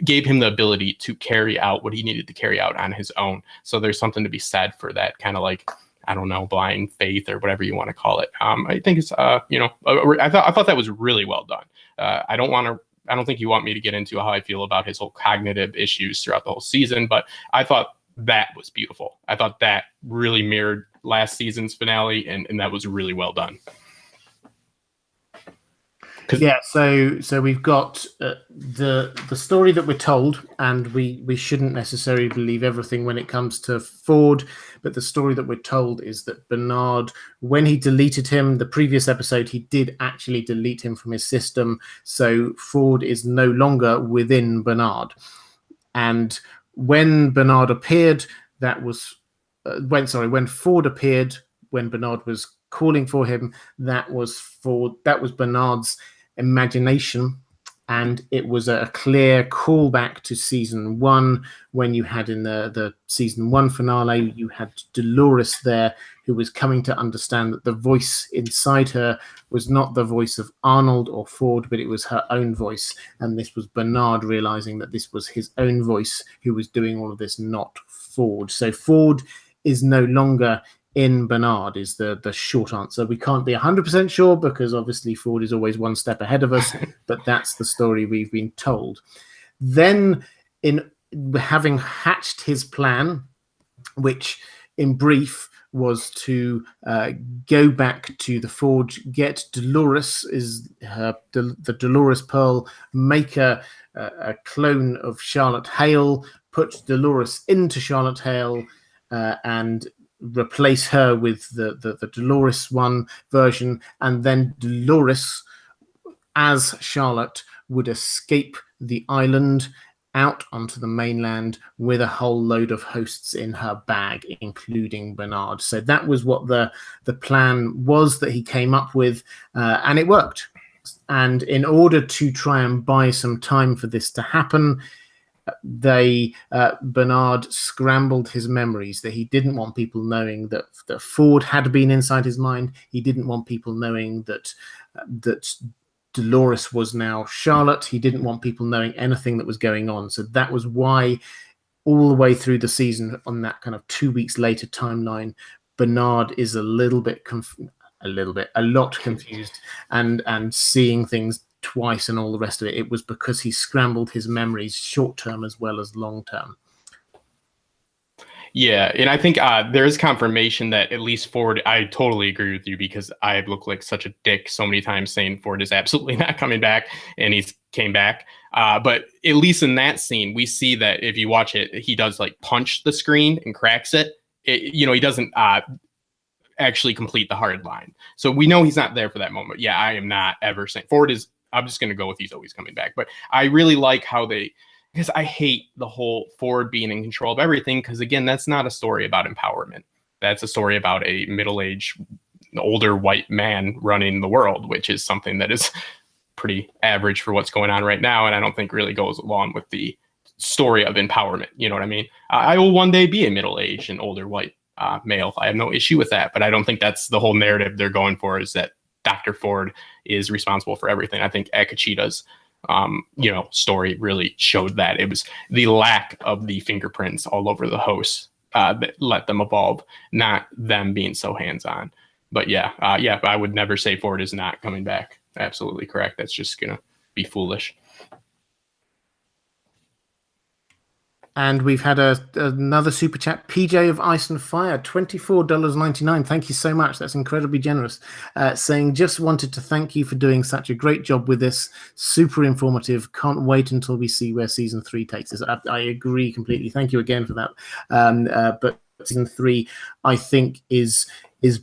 gave him the ability to carry out what he needed to carry out on his own. So there's something to be said for that kind of like, I don't know, blind faith or whatever you want to call it. I think it's, I thought that was really well done. I don't want to I don't think you want me to get into how I feel about his whole cognitive issues throughout the whole season, but I thought that was beautiful. I thought that really mirrored last season's finale, and that was really well done. Yeah, so we've got the story that we're told, and we shouldn't necessarily believe everything when it comes to Ford, but the story that we're told is that Bernard, when he deleted him, the previous episode, he did actually delete him from his system, so Ford is no longer within Bernard. And when Bernard appeared, that was when Ford appeared, when Bernard was calling for him, that was Bernard's imagination, and it was a clear callback to season 1, when you had in the season 1 finale, you had Dolores there, who was coming to understand that the voice inside her was not the voice of Arnold or Ford, but it was her own voice. And this was Bernard realizing that this was his own voice who was doing all of this, not Ford. So Ford is no longer in Bernard, is the short answer. We can't be 100% sure, because obviously Ford is always one step ahead of us, but that's the story we've been told. Then, in having hatched his plan, which in brief was to go back to the Forge, get Dolores, the Dolores Pearl, make a clone of Charlotte Hale, put Dolores into Charlotte Hale, and replace her with the Dolores 1 version, and then Dolores, as Charlotte, would escape the island out onto the mainland with a whole load of hosts in her bag, including Bernard. So that was what the plan was that he came up with, and it worked. And in order to try and buy some time for this to happen, Bernard scrambled his memories, that he didn't want people knowing that Ford had been inside his mind. He didn't want people knowing that Dolores was now Charlotte. He didn't want people knowing anything that was going on. So that was why all the way through the season, on that kind of 2 weeks later timeline, Bernard is a lot confused and seeing things twice and all the rest of it. It was because he scrambled his memories, short term as well as long term. Yeah, and I think there is confirmation that at least Ford, I totally agree with you, because I look like such a dick so many times saying Ford is absolutely not coming back, and he's came back. But at least in that scene, we see that if you watch it, he does like punch the screen and cracks it. He doesn't actually complete the hard line. So we know he's not there for that moment. Yeah, I am not ever saying Ford is, I'm just going to go with he's always coming back. But I really like how because I hate the whole Ford being in control of everything, because again, that's not a story about empowerment. That's a story about a middle-aged, older white man running the world, which is something that is pretty average for what's going on right now, and I don't think really goes along with the story of empowerment. You know what I mean? I will one day be a middle-aged and older white male. I have no issue with that, but I don't think that's the whole narrative they're going for, is that Dr. Ford is responsible for everything. I think Akachita's story really showed that. It was the lack of the fingerprints all over the hosts that let them evolve, not them being so hands-on. But I would never say Ford is not coming back. Absolutely correct. That's just gonna be foolish. And we've had another super chat. PJ of Ice and Fire, $24.99. Thank you so much. That's incredibly generous. Saying, just wanted to thank you for doing such a great job with this. Super informative. Can't wait until we see where season 3 takes us. I agree completely. Thank you again for that. But season 3, I think, is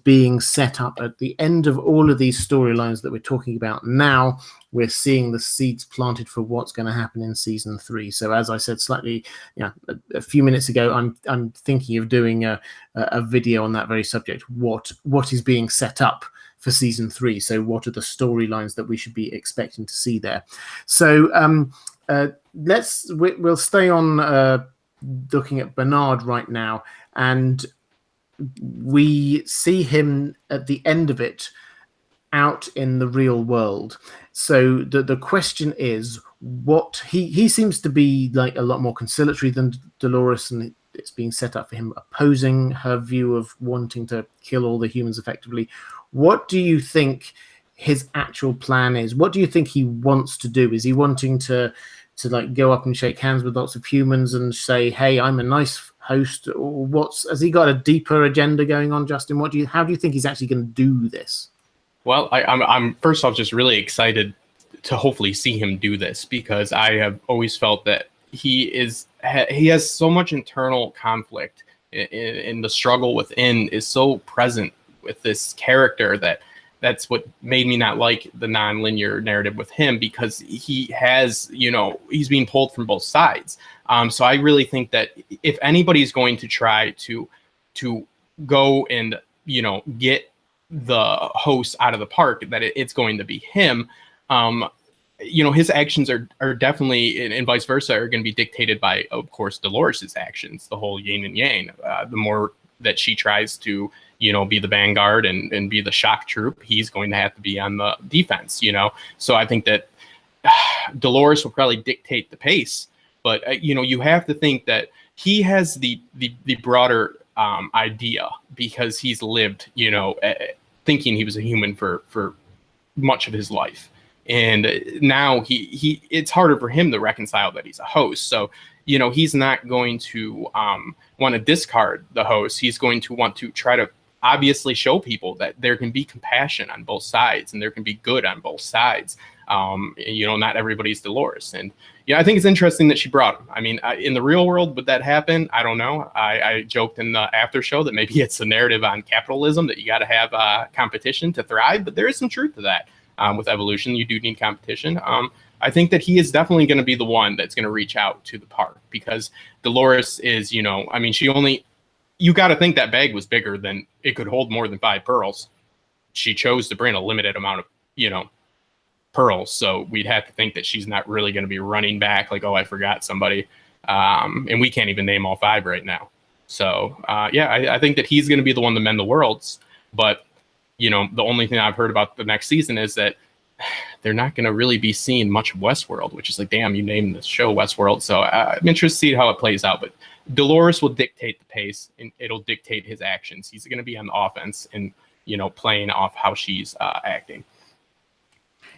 being set up at the end of all of these storylines that we're talking about now. We're seeing the seeds planted for what's going to happen in season 3. So as I said slightly, a few minutes ago, I'm thinking of doing a video on that very subject. What is being set up for season 3? So what are the storylines that we should be expecting to see there? So we'll stay on looking at Bernard right now, and we see him at the end of it out in the real world. So the question is, what he seems to be like a lot more conciliatory than Dolores, and it's being set up for him opposing her view of wanting to kill all the humans effectively. What do you think his actual plan is. What do you think he wants to do? Is he wanting to like go up and shake hands with lots of humans and say, "Hey, I'm a nice host," or has he got a deeper agenda going on, Justin? How do you think he's actually going to do this? Well, I'm first off just really excited to hopefully see him do this, because I have always felt that he has so much internal conflict, in the struggle within is so present with this character that's what made me not like the non-linear narrative with him, because he has, he's being pulled from both sides. So I really think that if anybody's going to try to go and, get the host out of the park, that it's going to be him. His actions are definitely, and vice versa, are going to be dictated by, of course, Dolores' actions, the whole yin and yang. The more that she tries to, be the vanguard and be the shock troop, he's going to have to be on the defense, So I think that Dolores will probably dictate the pace, but, you have to think that he has the broader idea, because he's lived, thinking he was a human for much of his life. And now he it's harder for him to reconcile that he's a host. So, he's not going to want to discard the host. He's going to want to try to obviously show people that there can be compassion on both sides and there can be good on both sides. Not everybody's Dolores. And I think it's interesting that she brought him. I mean, in the real world, would that happen? I don't know. I joked in the after show that maybe it's a narrative on capitalism, that you got to have competition to thrive, but there is some truth to that. With evolution, you do need competition. I think that he is definitely going to be the one that's going to reach out to the park, because Dolores is, you got to think that bag was bigger than it could hold more than 5 pearls. She chose to bring a limited amount of, pearls. So we'd have to think that she's not really going to be running back like, oh, I forgot somebody. And we can't even name all 5 right now. So, I think that he's going to be the one to mend the worlds. But, the only thing I've heard about the next season is that they're not going to really be seeing much of Westworld, which is like, damn, you named the show Westworld. So I'm interested to see how it plays out. But Dolores will dictate the pace, and it'll dictate his actions. He's going to be on the offense and, playing off how she's acting.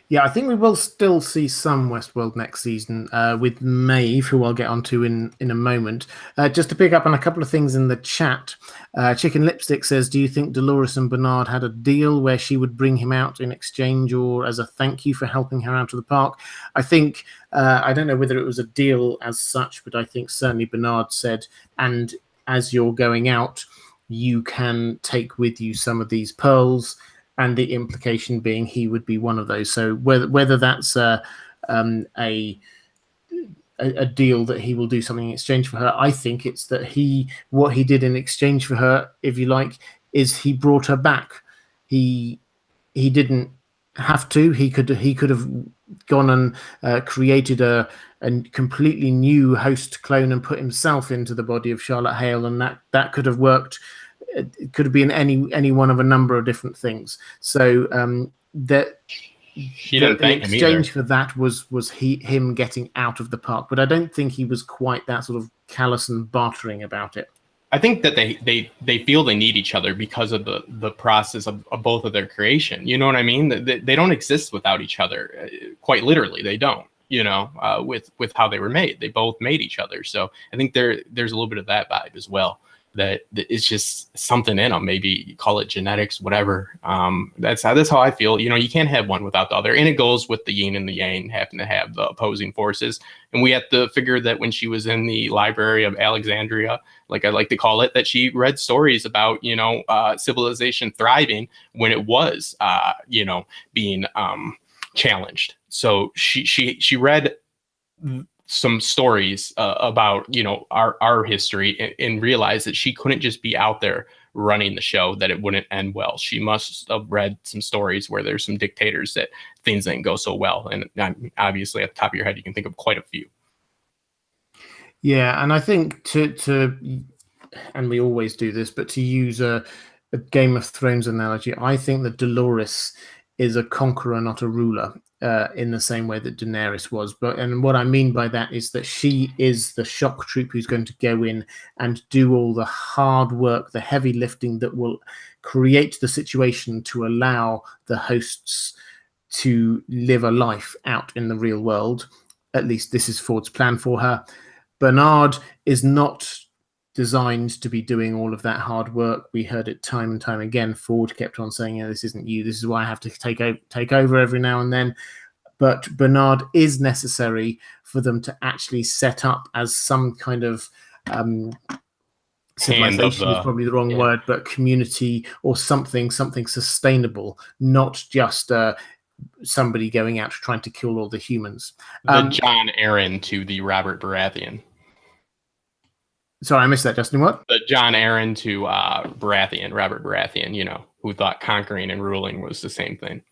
Yeah, I think we will still see some Westworld next season with Maeve, who I'll get onto in a moment. Just to pick up on a couple of things in the chat, Chicken Lipstick says, do you think Dolores and Bernard had a deal where she would bring him out in exchange or as a thank you for helping her out of the park? I think, I don't know whether it was a deal as such, but I think certainly Bernard said, and as you're going out, you can take with you some of these pearls, and the implication being he would be one of those. So whether that's a deal that he will do something in exchange for her, I think it's that what he did in exchange for her, if you like, is he brought her back. He didn't have to. He could have gone and created a completely new host clone and put himself into the body of Charlotte Hale, and that could have worked. It could have been any one of a number of different things. So that she didn't thank him either. The exchange for that was him getting out of the park, but I don't think he was quite that sort of callous and bartering about it. I think that they feel they need each other because of the process of both of their creation. You know what I mean? They don't exist without each other. Quite literally, they don't. With how they were made, they both made each other. So I think there's a little bit of that vibe as well. That it's just something in them. Maybe you call it genetics, whatever. That's how I feel. You can't have one without the other, and it goes with the yin and the yang, having to have the opposing forces. And we have to figure that when she was in the Library of Alexandria, like I like to call it, that she read stories about civilization thriving when it was being challenged. So she read some stories about our history and realized that she couldn't just be out there running the show, that it wouldn't end well. She must have read some stories where there's some dictators that things didn't go so well, and obviously at the top of your head you can think of quite a few. Yeah, and I think to and we always do this, but to use a Game of Thrones analogy, I think that Dolores is a conqueror, not a ruler. In the same way that Daenerys was. And what I mean by that is that she is the shock troop who's going to go in and do all the hard work, the heavy lifting that will create the situation to allow the hosts to live a life out in the real world. At least this is Ford's plan for her. Bernard is not designed to be doing all of that hard work. We heard it time and time again. Ford kept on saying, this isn't you. This is why I have to take over every now and then. But Bernard is necessary for them to actually set up as some kind of civilization is probably the wrong word, but community or something sustainable, not just somebody going out trying to kill all the humans. The John Aaron to the Robert Baratheon. Sorry, I missed that, Justin. What? The John Aaron to Baratheon, Robert Baratheon, who thought conquering and ruling was the same thing.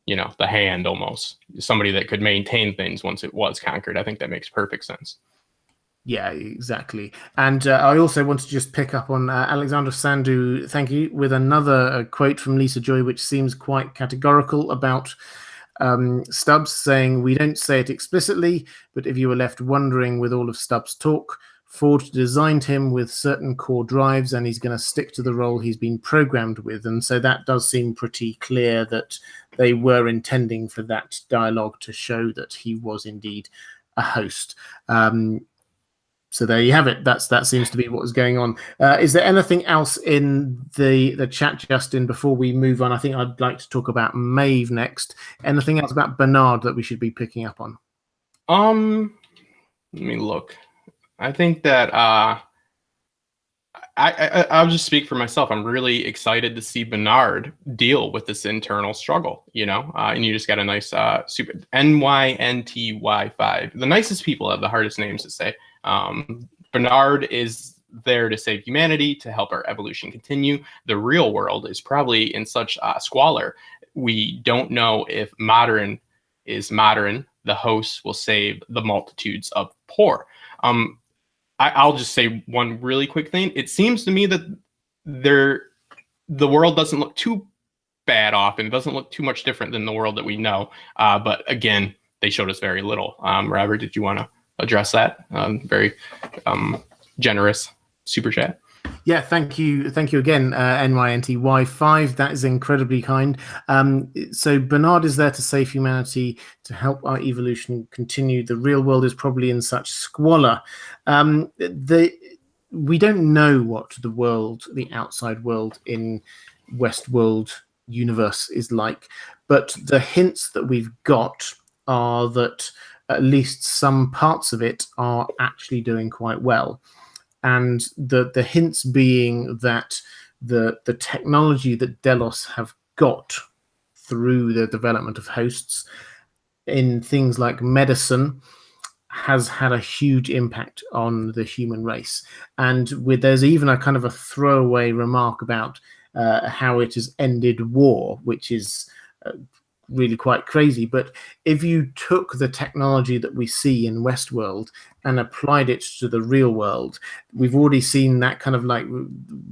The hand almost. Somebody that could maintain things once it was conquered. I think that makes perfect sense. Yeah, exactly. And I also want to just pick up on Alexander Sandu, thank you, with another quote from Lisa Joy, which seems quite categorical about Stubbs, saying, "We don't say it explicitly, but if you were left wondering with all of Stubbs' talk, Ford designed him with certain core drives and he's going to stick to the role he's been programmed with." And so that does seem pretty clear that they were intending for that dialogue to show that he was indeed a host. So there you have it. That seems to be what was going on. Is there anything else in the chat, Justin, before we move on? I think I'd like to talk about Maeve next. Anything else about Bernard that we should be picking up on? Let me look. I think that I'll just speak for myself. I'm really excited to see Bernard deal with this internal struggle, and you just got a nice super NYNTY5. The nicest people have the hardest names to say. Bernard is there to save humanity, to help our evolution continue. The real world is probably in such squalor. We don't know if modern is modern. The hosts will save the multitudes of poor. I'll just say one really quick thing. It seems to me that the world doesn't look too bad off and doesn't look too much different than the world that we know. But again, they showed us very little. Robert, did you want to address that? Very generous super chat. Yeah, thank you again, NYNTY5. That is incredibly kind. So Bernard is there to save humanity, to help our evolution continue. The real world is probably in such squalor. We don't know what the outside world in Westworld universe is like, but the hints that we've got are that at least some parts of it are actually doing quite well. And the hints being that the technology that Delos have got through the development of hosts in things like medicine has had a huge impact on the human race. And there's even a kind of a throwaway remark about how it has ended war, which is really quite crazy. But if you took the technology that we see in Westworld and applied it to the real world, we've already seen that kind of like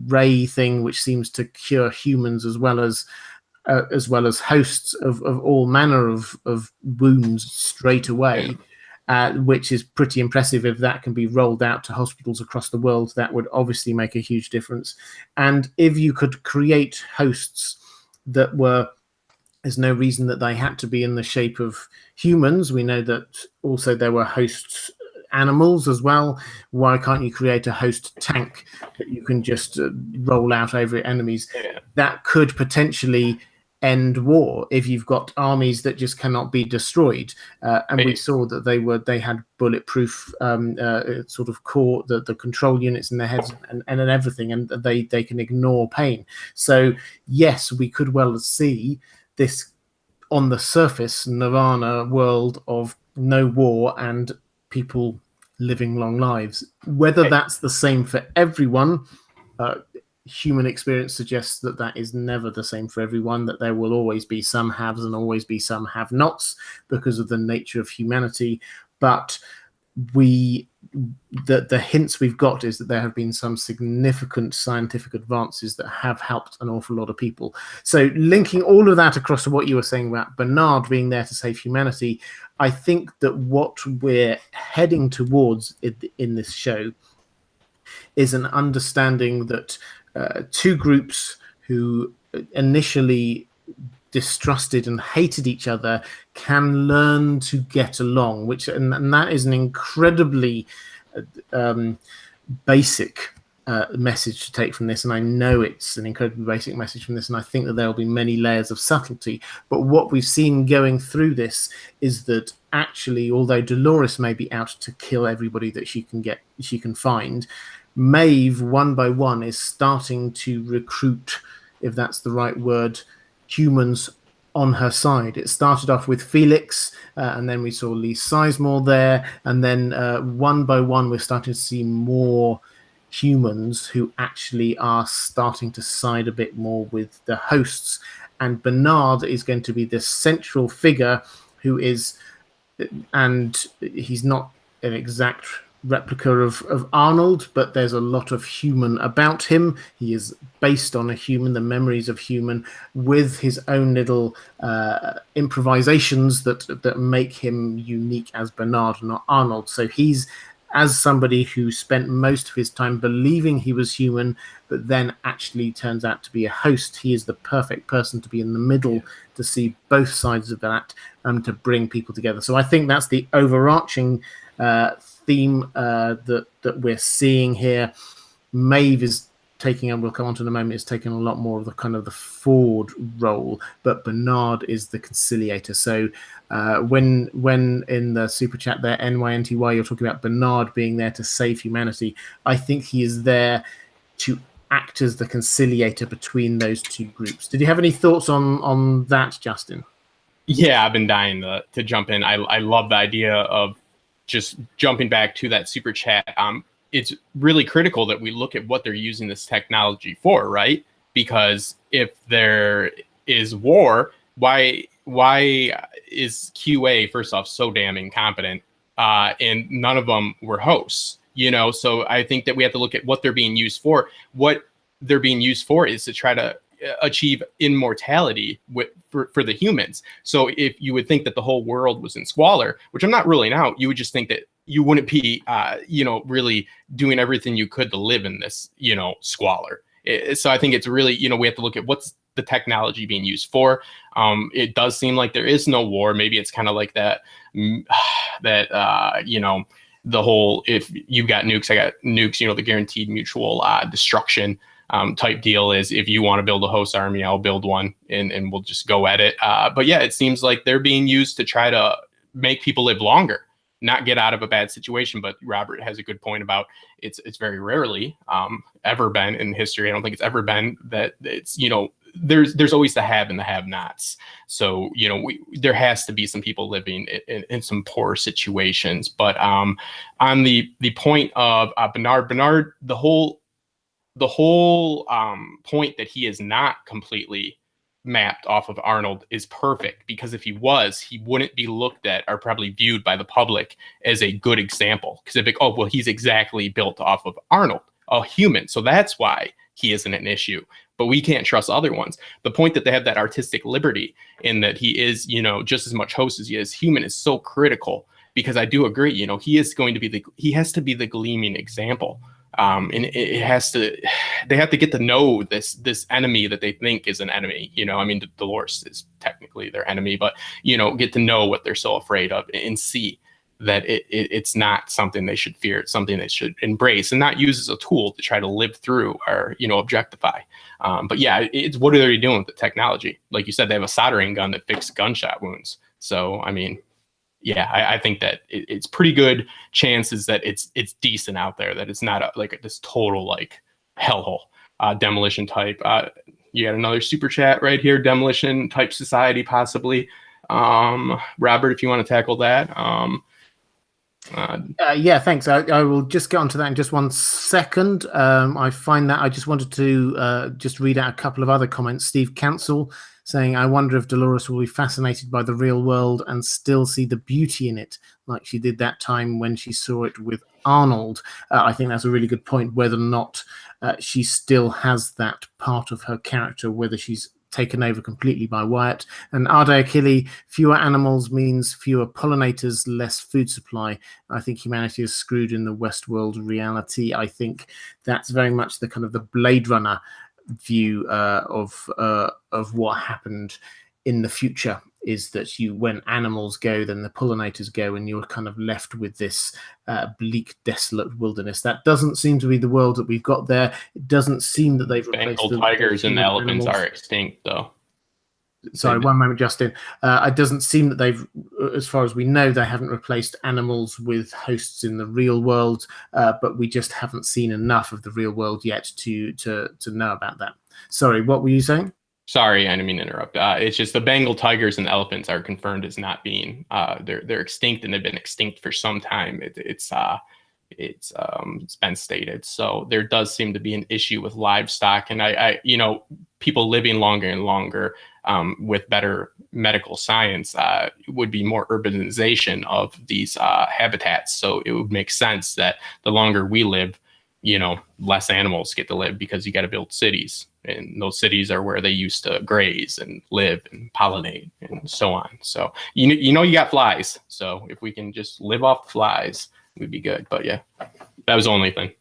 ray thing, which seems to cure humans as well as hosts of all manner of wounds straight away. Which is pretty impressive. If that can be rolled out to hospitals across the world, that would obviously make a huge difference. And if you could create hosts that were, there's no reason that they had to be in the shape of humans. We know that also there were host animals as well. Why can't you create a host tank that you can just roll out over enemies? Yeah. That could potentially end war if you've got armies that just cannot be destroyed. And we saw that they had bulletproof sort of core, the control units in their heads and everything, and they can ignore pain. So yes, we could well see this on the surface nirvana world of no war and people living long lives. Whether that's the same for everyone, human experience suggests that is never the same for everyone, that there will always be some haves and always be some have-nots because of the nature of humanity. But the hints we've got is that there have been some significant scientific advances that have helped an awful lot of people. So linking all of that across to what you were saying about Bernard being there to save humanity, I think that what we're heading towards in this show is an understanding that two groups who initially distrusted and hated each other can learn to get along, and that is an incredibly basic message to take from this, and I know it's an incredibly basic message from this, and I think that there will be many layers of subtlety. But what we've seen going through this is that actually, although Dolores may be out to kill everybody that she can find, Maeve, one by one, is starting to recruit, if that's the right word, humans on her side. It started off with Felix, and then we saw Lee Sizemore there, and then one by one we're starting to see more humans who actually are starting to side a bit more with the hosts. And Bernard is going to be the central figure who is, and he's not an exact replica of Arnold, but there's a lot of human about him. He is based on a human, the memories of human, with his own little improvisations that make him unique as Bernard, not Arnold. So he's, as somebody who spent most of his time believing he was human, but then actually turns out to be a host, he is the perfect person to be in the middle to see both sides of that and to bring people together. So I think that's the overarching theme that we're seeing here. Maeve is taking, and we'll come on to in a moment, is taking a lot more of the kind of the forward role, but Bernard is the conciliator. So when in the super chat there, NYNTY, you're talking about Bernard being there to save humanity, I think he is there to act as the conciliator between those two groups. Did you have any thoughts on that, Justin? Yeah, I've been dying to jump in. I love the idea of just jumping back to that super chat. It's really critical that we look at what they're using this technology for, right? Because if there is war, why is QA, first off, so damn incompetent, and none of them were hosts? So I think that we have to look at what they're being used for. What they're being used for is to try to achieve immortality for the humans. So if you would think that the whole world was in squalor, which I'm not ruling out, you would just think that you wouldn't be, really doing everything you could to live in this, squalor. So I think it's really, we have to look at what's the technology being used for. It does seem like there is no war. Maybe it's kind of like that, the whole, if you've got nukes, I got nukes, the guaranteed mutual destruction type deal is, if you want to build a host army, I'll build one and we'll just go at it. But yeah, it seems like they're being used to try to make people live longer, not get out of a bad situation. But Robert has a good point about it's very rarely ever been in history. I don't think it's ever been that it's, there's always the have and the have nots. So, there has to be some people living in some poor situations. But on the point of Bernard, the whole point that he is not completely mapped off of Arnold is perfect, because if he was, he wouldn't be looked at or probably viewed by the public as a good example, because they'd be, oh, well, he's exactly built off of Arnold, a human, so that's why he isn't an issue. But we can't trust other ones. The point that they have that artistic liberty in that he is, just as much host as he is human is so critical, because I do agree, he is going to be he has to be the gleaming example. And they have to get to know this enemy that they think is an enemy. Dolores is technically their enemy, but get to know what they're so afraid of and see that it's not something they should fear. It's something they should embrace and not use as a tool to try to live through or objectify. But yeah, it's what are they doing with the technology? Like you said, they have a soldering gun that fixes gunshot wounds. So yeah, I think that it's pretty good chances that it's decent out there, that it's not this total hellhole demolition type. You got another super chat right here, demolition type society possibly. Robert, if you want to tackle that. Yeah, thanks. I will just get onto that in just 1 second. I find that I just wanted to just read out a couple of other comments. Steve Cancel saying, I wonder if Dolores will be fascinated by the real world and still see the beauty in it, like she did that time when she saw it with Arnold. I think that's a really good point, whether or not she still has that part of her character, whether she's taken over completely by Wyatt. And Ade Achille, fewer animals means fewer pollinators, less food supply. I think humanity is screwed in the Westworld reality. I think that's very much the kind of the Blade Runner view of what happened in the future is that when animals go, then the pollinators go, and you're kind of left with this bleak, desolate wilderness. That doesn't seem to be the world that we've got there. It doesn't seem that they've replaced Bengal tigers and elephants are extinct, though. Sorry, one moment, Justin. It doesn't seem that they've, as far as we know, they haven't replaced animals with hosts in the real world, but we just haven't seen enough of the real world yet to know about that. Sorry, what were you saying? Sorry, I didn't mean to interrupt. It's just the Bengal tigers and elephants are confirmed as not being. They're extinct, and they've been extinct for some time. It's been stated. So there does seem to be an issue with livestock, and I people living longer and longer with better medical science would be more urbanization of these habitats. So it would make sense that the longer we live, less animals get to live, because you got to build cities, and those cities are where they used to graze and live and pollinate and so on. So you got flies. So if we can just live off the flies, we'd be good. But yeah, that was the only thing.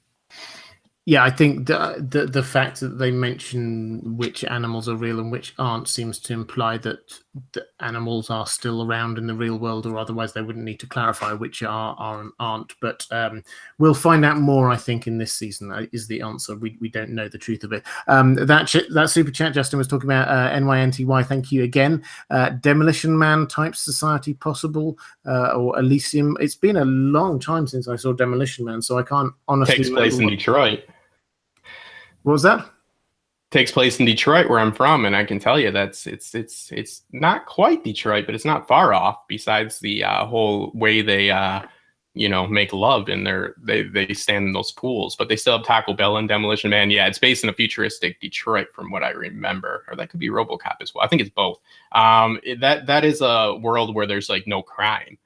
Yeah, I think the fact that they mention which animals are real and which aren't seems to imply that the animals are still around in the real world, or otherwise they wouldn't need to clarify which are and aren't. But we'll find out more, I think, in this season is the answer. We don't know the truth of it. That super chat Justin was talking about, NYNTY, thank you again. Demolition Man type society possible, or Elysium. It's been a long time since I saw Demolition Man, so I can't honestly. Takes place in Detroit. What was that? Takes place in Detroit, where I'm from, and I can tell you it's not quite Detroit, but it's not far off. Besides the whole way they make love in they stand in those pools, but they still have Taco Bell and Demolition Man. Yeah, it's based in a futuristic Detroit, from what I remember, or that could be RoboCop as well. I think it's both. That is a world where there's like no crime.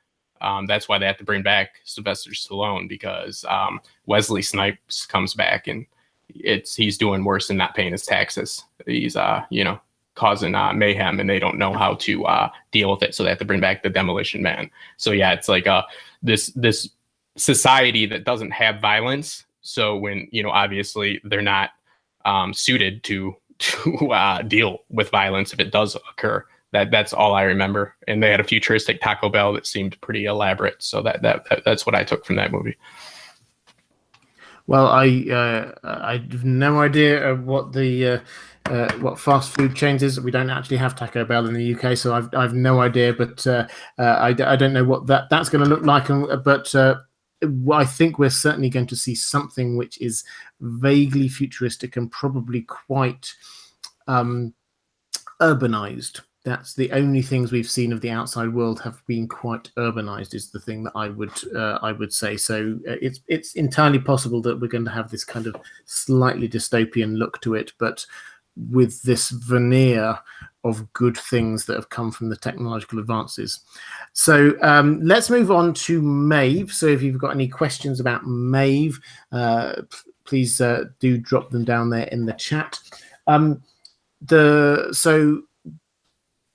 That's why they have to bring back Sylvester Stallone, because Wesley Snipes comes back and he's doing worse than not paying his taxes. He's causing mayhem, and they don't know how to deal with it, so they have to bring back the Demolition Man. So yeah, it's like this society that doesn't have violence. So when obviously they're not suited to deal with violence if it does occur. That's all I remember. And they had a futuristic Taco Bell that seemed pretty elaborate. So that's what I took from that movie. Well, I have no idea what the what fast food chains is. We don't actually have Taco Bell in the UK, so I've no idea. But I don't know what that's going to look like. But I think we're certainly going to see something which is vaguely futuristic and probably quite urbanized. That's the only things we've seen of the outside world have been quite urbanized, is the thing that I would say. So it's entirely possible that we're going to have this kind of slightly dystopian look to it, but with this veneer of good things that have come from the technological advances. So let's move on to Maeve. So if you've got any questions about Maeve, please do drop them down there in the chat.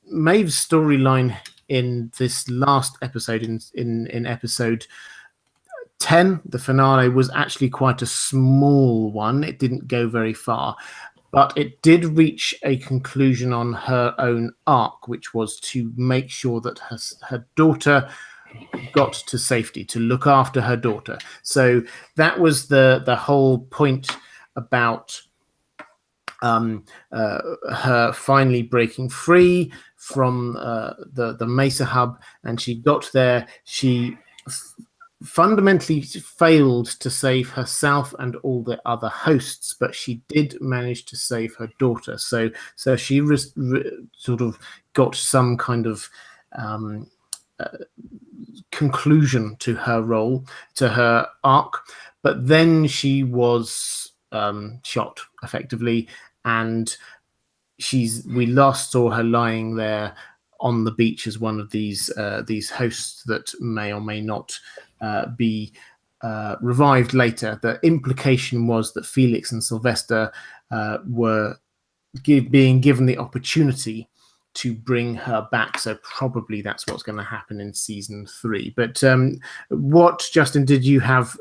Maeve's storyline in this last episode, in episode 10, the finale, was actually quite a small one. It didn't go very far, but it did reach a conclusion on her own arc, which was to make sure that her daughter got to safety, to look after her daughter. So that was the whole point about her finally breaking free from the Mesa hub, and she got there. She fundamentally failed to save herself and all the other hosts, but she did manage to save her daughter. So she sort of got some kind of conclusion to her role, to her arc. But then she was shot effectively, and we last saw her lying there on the beach as one of these hosts that may or may not be revived later. The implication was that Felix and Sylvester were being given the opportunity to bring her back. So probably that's what's going to happen in season 3. But what, Justin, did you have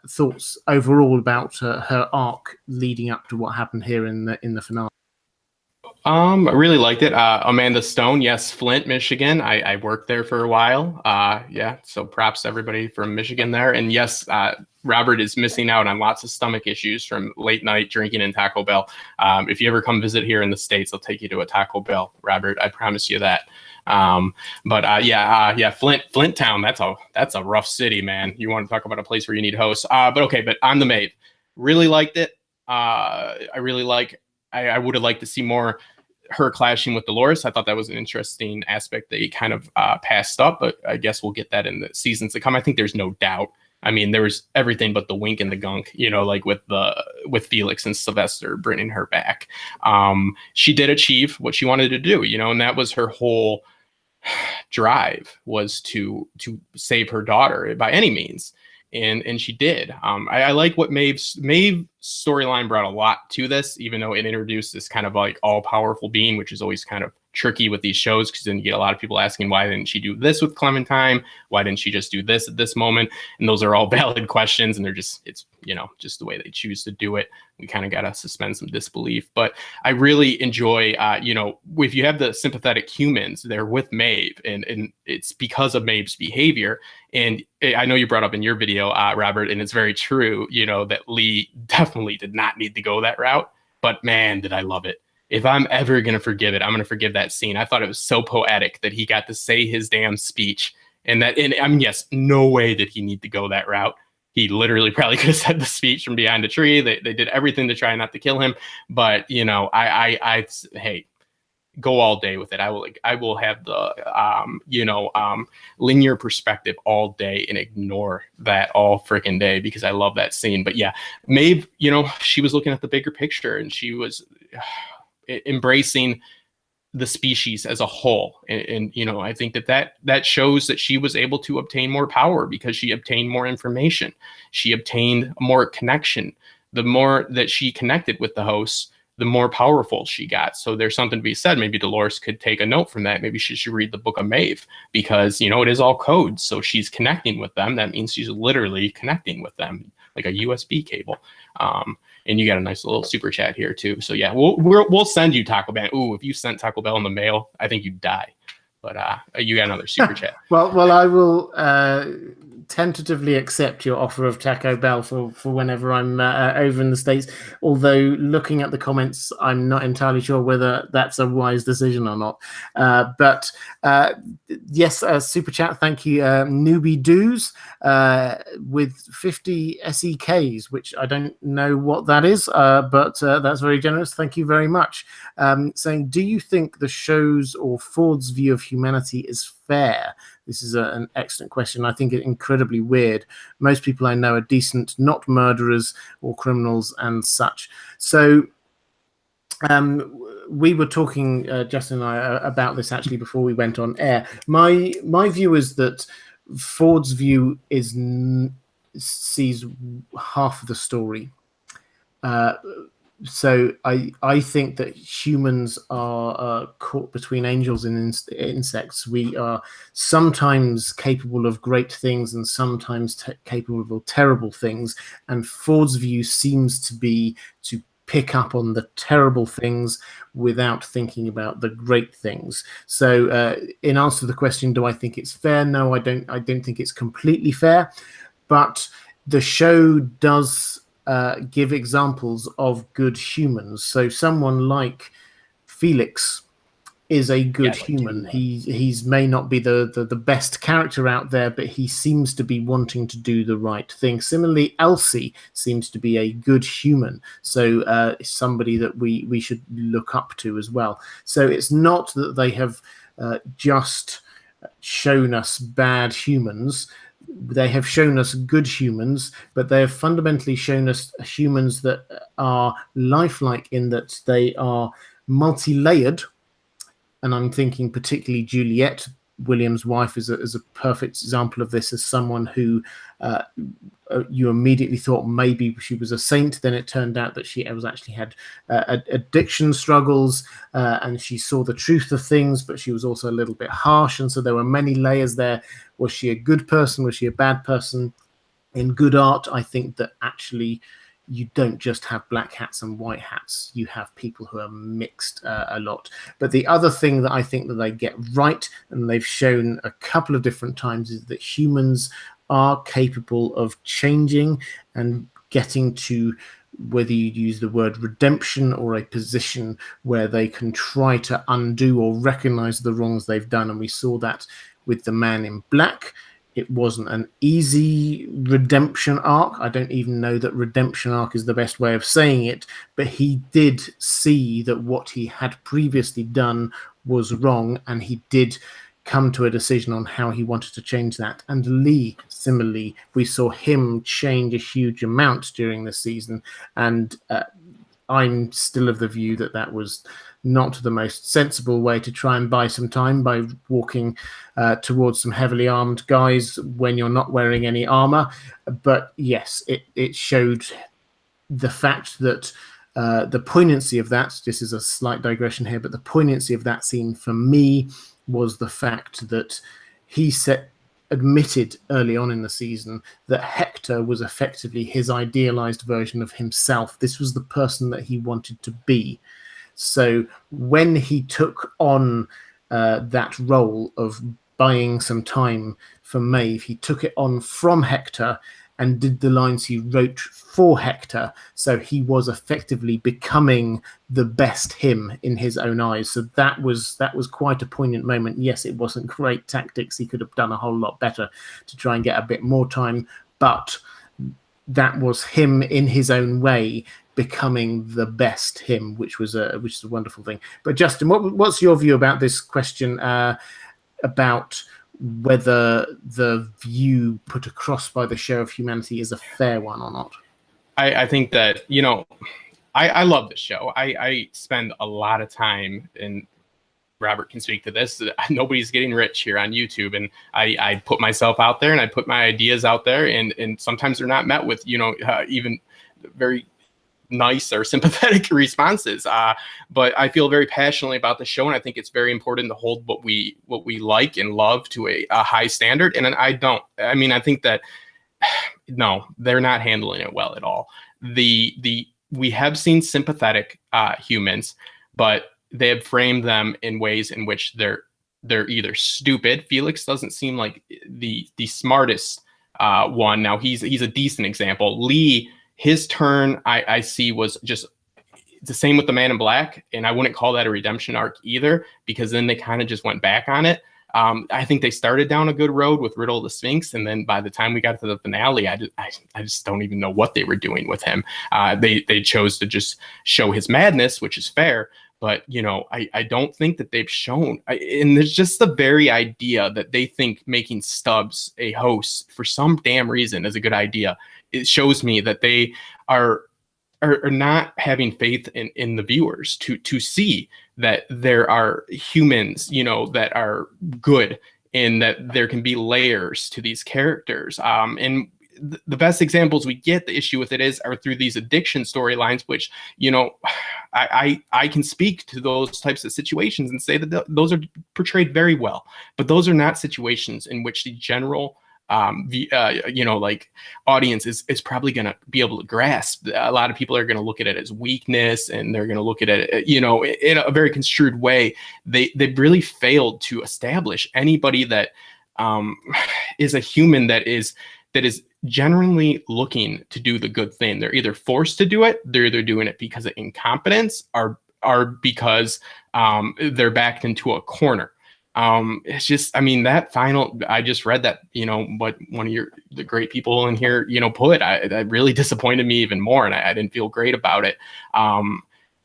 thoughts overall about her arc leading up to what happened here in the finale? I really liked it. Amanda Stone, yes, Flint, Michigan. I worked there for a while. Yeah, so props to everybody from Michigan there. And yes, Robert is missing out on lots of stomach issues from late night drinking in Taco Bell. If you ever come visit here in the States, I'll take you to a Taco Bell, Robert. I promise you that. Yeah, Flint Town. That's a rough city, man. You want to talk about a place where you need hosts. But on the Maeve, really liked it. I would have liked to see more her clashing with Dolores. I thought that was an interesting aspect that he kind of passed up, but I guess we'll get that in the seasons to come. I think there's no doubt. I mean, there was everything but the wink and the gunk, like with Felix and Sylvester bringing her back. She did achieve what she wanted to do, and that was her whole drive, was to save her daughter by any means. And she did. I like what Maeve's storyline brought a lot to this, even though it introduced this kind of like all-powerful being, which is always kind of tricky with these shows, because then you get a lot of people asking, why didn't she do this with Clementine? Why didn't she just do this at this moment? And those are all valid questions, and it's just the way they choose to do it. We kind of got to suspend some disbelief. But I really enjoy, if you have the sympathetic humans, they're with Maeve, and it's because of Maeve's behavior. And I know you brought up in your video, Robert, and it's very true, that Lee definitely did not need to go that route. But man, did I love it. If I'm ever going to forgive it, I'm going to forgive that scene. I thought it was so poetic that he got to say his damn speech. Yes, no way did he need to go that route. He literally probably could have said the speech from behind a tree. They did everything to try not to kill him. But, hey, go all day with it. I will have the, linear perspective all day and ignore that all freaking day, because I love that scene. But yeah, Maeve, she was looking at the bigger picture, and she was embracing the species as a whole. And I think that shows that she was able to obtain more power because she obtained more information. She obtained more connection. The more that she connected with the hosts, the more powerful she got. So there's something to be said. Maybe Dolores could take a note from that. Maybe she should read the book of Maeve, because, it is all codes. So she's connecting with them. That means she's literally connecting with them like a USB cable. And you got a nice little super chat here too. So yeah, we'll send you Taco Bell. Ooh, if you sent Taco Bell in the mail, I think you'd die. But you got another super chat. Well, I will tentatively accept your offer of Taco Bell for whenever I'm over in the States. Although looking at the comments, I'm not entirely sure whether that's a wise decision or not. But yes, super chat. Thank you, Newbie Doos, with 50 SEKs, which I don't know what that is, but that's very generous. Thank you very much. Saying, do you think the show's or Ford's view of humanity is fair? This is an excellent question. I think it incredibly weird. Most people I know are decent, not murderers or criminals and such. So we were talking, Justin and I, about this actually before we went on air. My view is that Ford's view sees half of the story. So I think that humans are caught between angels and insects. We are sometimes capable of great things and sometimes capable of terrible things. And Ford's view seems to be to pick up on the terrible things without thinking about the great things. So in answer to the question, do I think it's fair? No, I don't. I don't think it's completely fair. But the show does give examples of good humans. So someone like Felix is a good human. He's may not be the best character out there, but he seems to be wanting to do the right thing. Similarly, Elsie seems to be a good human. So somebody that we should look up to as well. So it's not that they have just shown us bad humans. They have shown us good humans, but they have fundamentally shown us humans that are lifelike in that they are multi-layered. And I'm thinking particularly Juliet William's wife is a perfect example of this, as someone who you immediately thought maybe she was a saint. Then it turned out that she was actually had addiction struggles, and she saw the truth of things, but she was also a little bit harsh. And so there were many layers there. Was she a good person? Was she a bad person? In good art, I think that actually you don't just have black hats and white hats. You have people who are mixed a lot. But the other thing that I think that they get right, and they've shown a couple of different times, is that humans are capable of changing and getting to, whether you use the word redemption or a position where they can try to undo or recognize the wrongs they've done. And we saw that with the Man in Black. It wasn't an easy redemption arc. I don't even know that redemption arc is the best way of saying it, but he did see that what he had previously done was wrong, and he did come to a decision on how he wanted to change that. And Lee, similarly, we saw him change a huge amount during the season, and I'm still of the view that that was not the most sensible way to try and buy some time, by walking towards some heavily armed guys when you're not wearing any armor. But yes, it showed the fact that the poignancy of that, this is a slight digression here, but the poignancy of that scene for me was the fact that he admitted early on in the season that Hector was effectively his idealized version of himself. This was the person that he wanted to be. So when he took on that role of buying some time for Maeve, he took it on from Hector and did the lines he wrote for Hector. So he was effectively becoming the best him in his own eyes. So that was quite a poignant moment. Yes, it wasn't great tactics. He could have done a whole lot better to try and get a bit more time, but that was him in his own way becoming the best him, which is a wonderful thing. But Justin, what's your view about this question about whether the view put across by the Share of Humanity is a fair one or not? I think that, I love this show. I spend a lot of time, and Robert can speak to this, nobody's getting rich here on YouTube, and I put myself out there and I put my ideas out there, and sometimes they're not met with even very nice or sympathetic responses, but I feel very passionately about the show, and I think it's very important to hold what we like and love to a high standard. And I think that no, they're not handling it well at all. We have seen sympathetic humans, but they have framed them in ways in which they're either stupid. Felix doesn't seem like the smartest one. Now he's a decent example. Lee, his turn I see was just the same with the Man in Black, and I wouldn't call that a redemption arc either, because then they kind of just went back on it. I think they started down a good road with Riddle of the Sphinx, and then by the time we got to the finale, I just don't even know what they were doing with him. They chose to just show his madness, which is fair, but I don't think that they've shown. And there's just the very idea that they think making Stubbs a host for some damn reason is a good idea. It shows me that they are not having faith in the viewers to see that there are humans, that are good, and that there can be layers to these characters. And the best examples we get, the issue with it are through these addiction storylines, which, I can speak to those types of situations and say that those are portrayed very well, but those are not situations in which the general audience is probably going to be able to grasp. A lot of people are going to look at it as weakness, and they're going to look at it, in a very construed way. They've really failed to establish anybody that is a human that is generally looking to do the good thing. They're either forced to do it, they're either doing it because of incompetence, or because they're backed into a corner. It's just, that final, I just read that, what one of the great people in here, put, that really disappointed me even more. And I didn't feel great about it.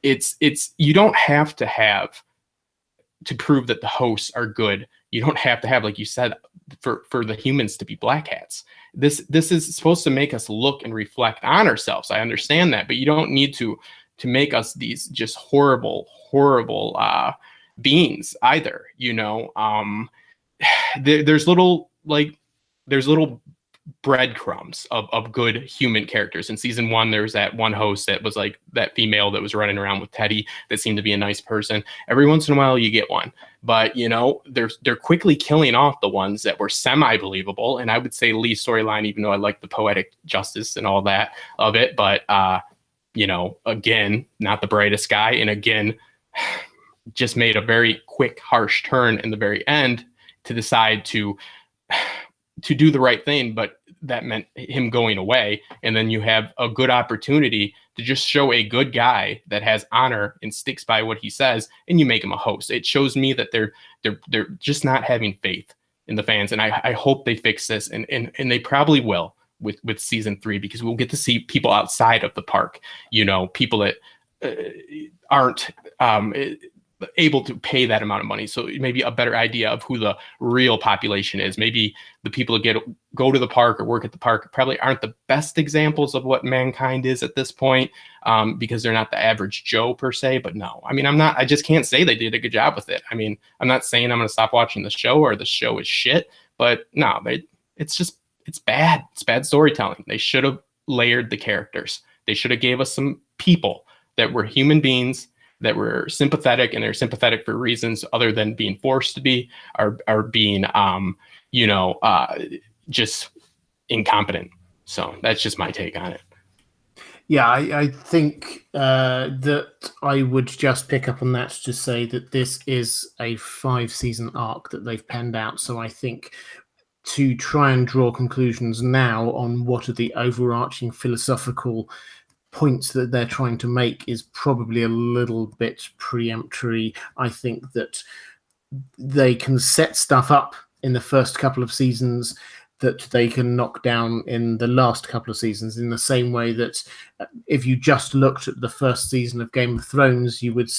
You don't have to prove that the hosts are good. You don't have to have, like you said, for the humans to be black hats. This is supposed to make us look and reflect on ourselves. I understand that, but you don't need to make us these just horrible beings either. there's little breadcrumbs of good human characters. In season 1, there was that one host that was like that female that was running around with Teddy that seemed to be a nice person. Every once in a while you get one, but they're quickly killing off the ones that were semi-believable. And I would say Lee's storyline, even though I like the poetic justice and all that of it, but again, not the brightest guy, and again just made a very quick, harsh turn in the very end to decide to do the right thing, but that meant him going away. And then you have a good opportunity to just show a good guy that has honor and sticks by what he says, and you make him a host. It shows me that they're just not having faith in the fans, and I hope they fix this, and they probably will with season 3, because we'll get to see people outside of the park, people that aren't able to pay that amount of money. So maybe a better idea of who the real population is. Maybe the people that go to the park or work at the park probably aren't the best examples of what mankind is at this point, because they're not the average Joe per se. But no, I mean, I just can't say they did a good job with it. I mean, I'm not saying I'm going to stop watching the show or the show is shit, but no, it's bad. It's bad storytelling. They should have layered the characters. They should have gave us some people that were human beings, that were sympathetic, and they're sympathetic for reasons other than being forced to be, are being, just incompetent. So that's just my take on it. Yeah, I think that I would just pick up on that to say that this is a 5-season arc that they've penned out. So I think to try and draw conclusions now on what are the overarching philosophical points that they're trying to make is probably a little bit preemptory. I think that they can set stuff up in the first couple of seasons that they can knock down in the last couple of seasons, in the same way that if you just looked at the first season of Game of Thrones, you would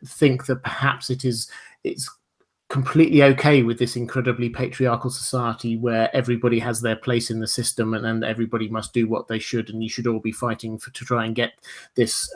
think that perhaps it's completely okay with this incredibly patriarchal society where everybody has their place in the system, and everybody must do what they should, and you should all be fighting to try and get this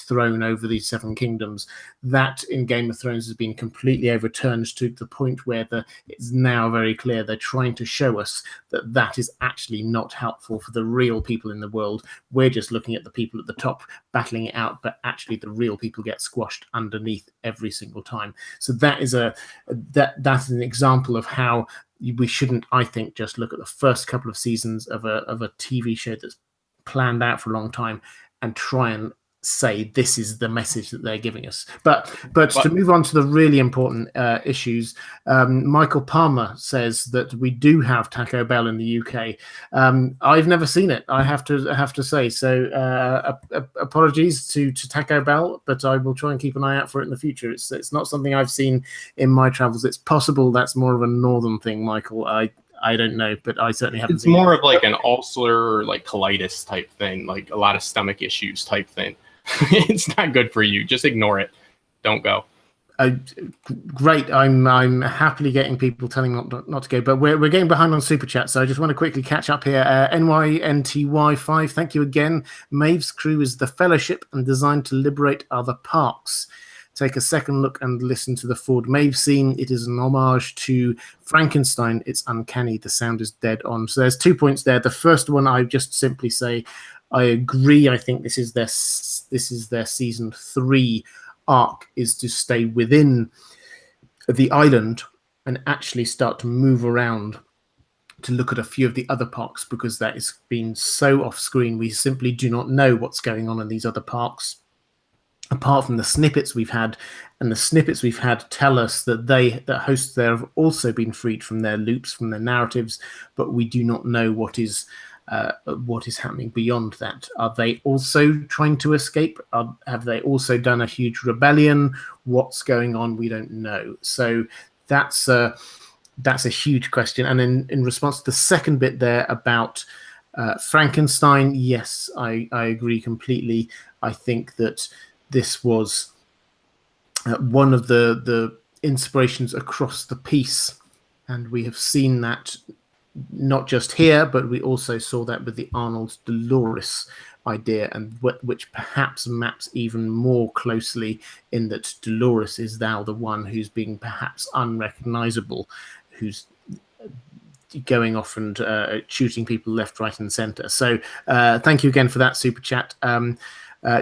throne over these 7 kingdoms. That in Game of Thrones has been completely overturned to the point where it's now very clear they're trying to show us that is actually not helpful for the real people in the world. We're just looking at the people at the top battling it out, but actually the real people get squashed underneath every single time. So that's an example of how we shouldn't, I think, just look at the first couple of seasons of a TV show that's planned out for a long time and try and say this is the message that they're giving us. But to move on to the really important issues, Michael Palmer says that we do have Taco Bell in the UK. I've never seen it, I have to say. So apologies to Taco Bell, but I will try and keep an eye out for it in the future. It's not something I've seen in my travels. It's possible that's more of a northern thing, Michael. I don't know, but I certainly haven't seen it. It's more of like an ulcer or like colitis type thing, like a lot of stomach issues type thing. It's not good for you. Just ignore it. Don't go. Great. I'm happily getting people telling me not to go, but we're getting behind on Super Chat, so I just want to quickly catch up here. NYNTY5, thank you again. Maeve's crew is the Fellowship and designed to liberate other parks. Take a second look and listen to the Ford Maeve scene. It is an homage to Frankenstein. It's uncanny. The sound is dead on. So there's 2 points there. The first one, I just simply say I agree. I think this is their season 3 arc, is to stay within the island and actually start to move around to look at a few of the other parks, because that has been so off screen. We simply do not know what's going on in these other parks, apart from the snippets we've had. And the snippets we've had tell us that hosts there have also been freed from their loops, from their narratives, but we do not know what is happening beyond that. Are they also trying to escape? Have they also done a huge rebellion? What's going on? We don't know. So that's a huge question. And in response to the second bit there about Frankenstein, yes, I agree completely. I think that this was one of the inspirations across the piece, and we have seen that not just here, but we also saw that with the Arnold Dolores idea, and which perhaps maps even more closely in that Dolores is now the one who's being perhaps unrecognizable, who's going off and shooting people left, right, and center. So thank you again for that super chat.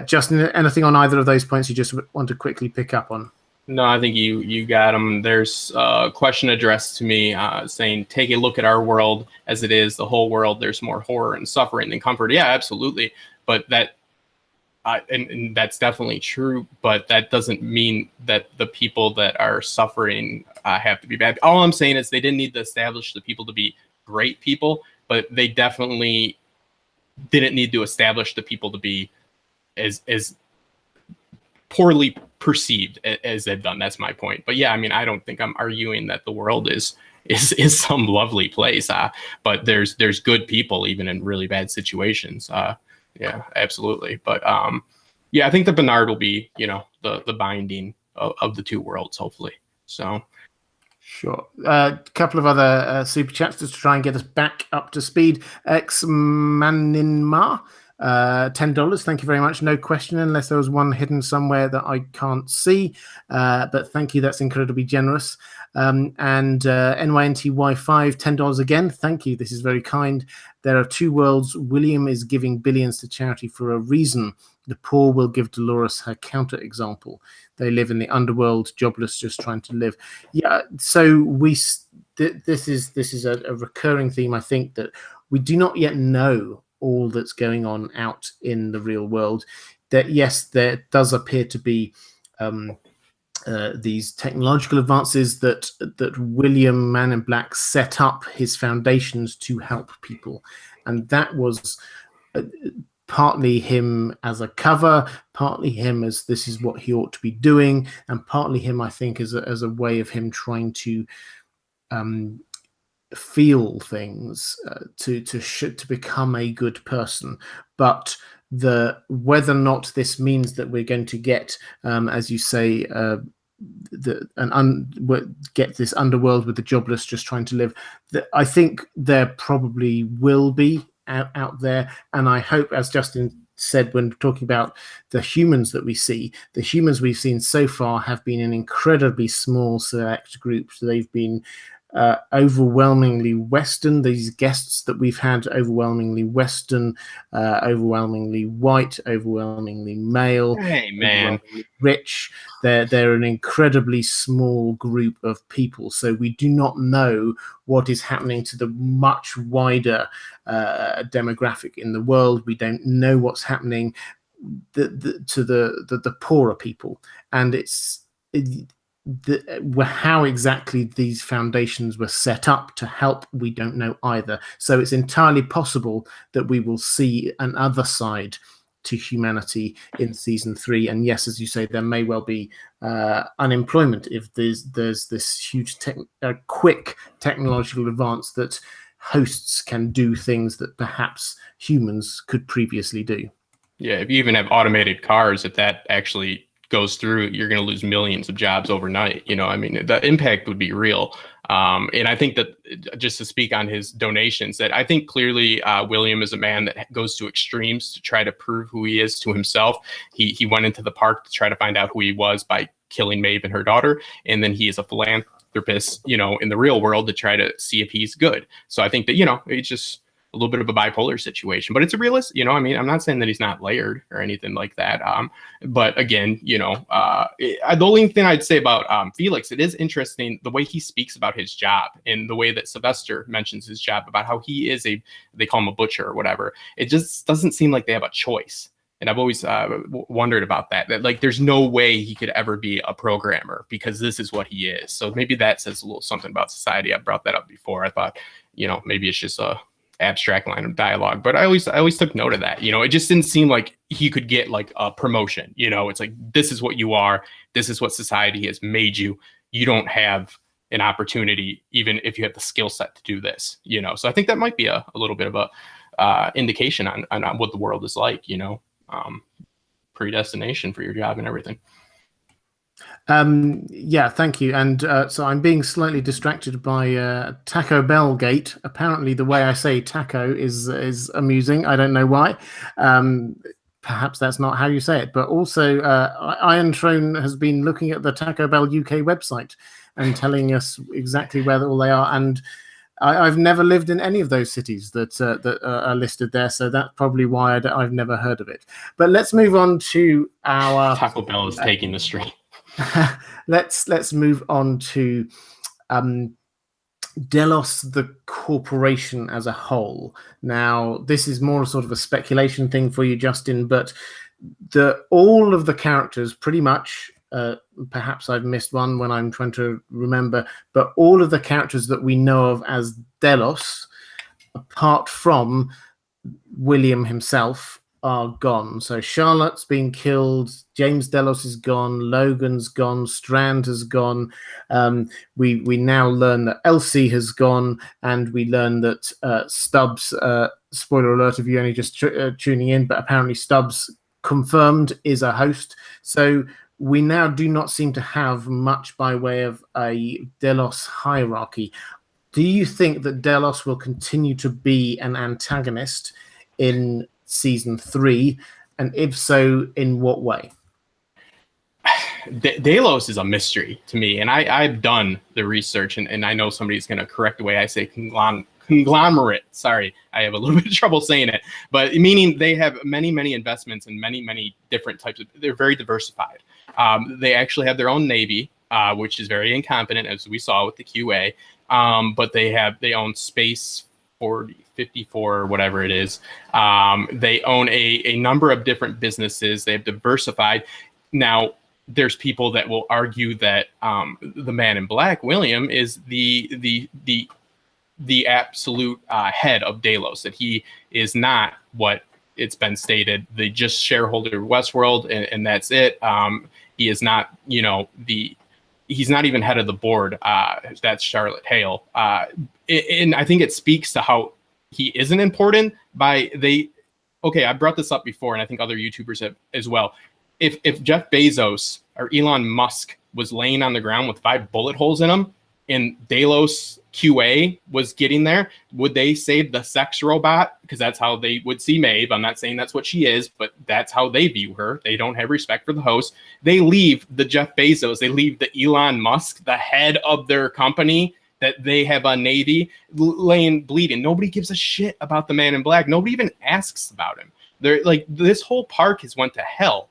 Justin, anything on either of those points you just want to quickly pick up on? No, I think you got them. There's a question addressed to me saying, take a look at our world as it is, the whole world. There's more horror and suffering than comfort. Yeah, absolutely. But that, and that's definitely true, but that doesn't mean that the people that are suffering have to be bad. All I'm saying is they didn't need to establish the people to be great people, but they definitely didn't need to establish the people to be as poorly perceived as they've done. That's my point. But yeah, I mean, I don't think I'm arguing that the world is some lovely place, but there's good people even in really bad situations. Yeah, absolutely. But yeah, I think the Bernard will be, the binding of the two worlds, hopefully. So sure. A couple of other super chats just to try and get us back up to speed. Ex Maninma, $10. Thank you very much. No question, unless there was one hidden somewhere that I can't see. But thank you. That's incredibly generous. And NYNTY5, $10 again. Thank you. This is very kind. There are two worlds. William is giving billions to charity for a reason. The poor will give Dolores her counterexample. They live in the underworld, jobless, just trying to live. Yeah. So this is a recurring theme. I think that we do not yet know all that's going on out in the real world. That yes, there does appear to be these technological advances that William Man in Black set up his foundations to help people, and that was partly him as a cover, partly him as this is what he ought to be doing, and partly him, I think, as a way of him trying to feel things, to become a good person. But whether or not this means that we're going to get, as you say, get this underworld with the jobless just trying to live, I think there probably will be out there, and I hope, as Justin said when talking about the humans that we see, the humans we've seen so far have been an incredibly small select group. So they've been overwhelmingly Western. These guests that we've had, overwhelmingly Western, overwhelmingly white, overwhelmingly male, overwhelmingly rich. They're an incredibly small group of people. So we do not know what is happening to the much wider demographic in the world. We don't know what's happening to the poorer people, and how exactly these foundations were set up to help, we don't know either. So it's entirely possible that we will see another side to humanity in season 3. And yes, as you say, there may well be unemployment if there's this huge quick technological advance that hosts can do things that perhaps humans could previously do. Yeah, if you even have automated cars, if that actually goes through, you're going to lose millions of jobs overnight. I mean, the impact would be real. And I think that, just to speak on his donations, that I think clearly William is a man that goes to extremes to try to prove who he is to himself. He went into the park to try to find out who he was by killing Maeve and her daughter. And then he is a philanthropist, in the real world to try to see if he's good. So I think that, it's just a little bit of a bipolar situation, but it's a realist, I mean, I'm not saying that he's not layered or anything like that. But again, the only thing I'd say about Felix, it is interesting the way he speaks about his job and the way that Sylvester mentions his job, about how he is they call him a butcher or whatever. It just doesn't seem like they have a choice. And I've always wondered about that like there's no way he could ever be a programmer because this is what he is. So maybe that says a little something about society. I brought that up before. I thought, maybe it's just a abstract line of dialogue, but I always took note of that. It just didn't seem like he could get like a promotion. It's like, this is what you are. This is what society has made you. You don't have an opportunity, even if you have the skill set to do this, So I think that might be a little bit of a indication on what the world is like, predestination for your job and everything. Yeah, thank you. And so I'm being slightly distracted by Taco Bell Gate. Apparently, the way I say taco is amusing. I don't know why. Um, Perhaps that's not how you say it. But also, Iron Throne has been looking at the Taco Bell UK website and telling us exactly where all they are. And I've never lived in any of those cities that are listed there, so that's probably why I've never heard of it. But let's move on to our Taco Bell is taking the street. let's move on to Delos, the corporation as a whole. Now, this is more sort of a speculation thing for you, Justin, but all of the characters pretty much. Perhaps I've missed one when I'm trying to remember, but all of the characters that we know of as Delos, apart from William himself, are gone. So Charlotte's been killed, James Delos is gone, Logan's gone, Strand has gone. We now learn that Elsie has gone, and we learn that Stubbs, spoiler alert if you're only just tuning in, but apparently Stubbs confirmed is a host. So we now do not seem to have much by way of a Delos hierarchy. Do you think that Delos will continue to be an antagonist in season 3? And if so, in what way? Delos is a mystery to me, and I've done the research, and I know somebody's going to correct the way I say conglomerate. Sorry, I have a little bit of trouble saying it, but meaning they have many investments in many different types of. They're very diversified. They actually have their own navy, which is very incompetent, as we saw with the QA. But they own Space 54 or whatever it is. They own a number of different businesses. They have diversified. Now, there's people that will argue that the Man in Black, William, is the absolute head of Delos, that he is not what it's been stated, the just shareholder of Westworld, and that's it. He is not, he's not even head of the board. That's Charlotte Hale. And I think it speaks to how he isn't important okay, I brought this up before, and I think other YouTubers have as well. If Jeff Bezos or Elon Musk was laying on the ground with 5 bullet holes in him, and Delos QA was getting there, would they save the sex robot? Because that's how they would see Maeve. I'm not saying that's what she is, but that's how they view her. They don't have respect for the host. They leave the Jeff Bezos, they leave the Elon Musk, the head of their company that they have a navy, laying bleeding. Nobody gives a shit about the Man in Black. Nobody even asks about him. They're like, this whole park has went to hell.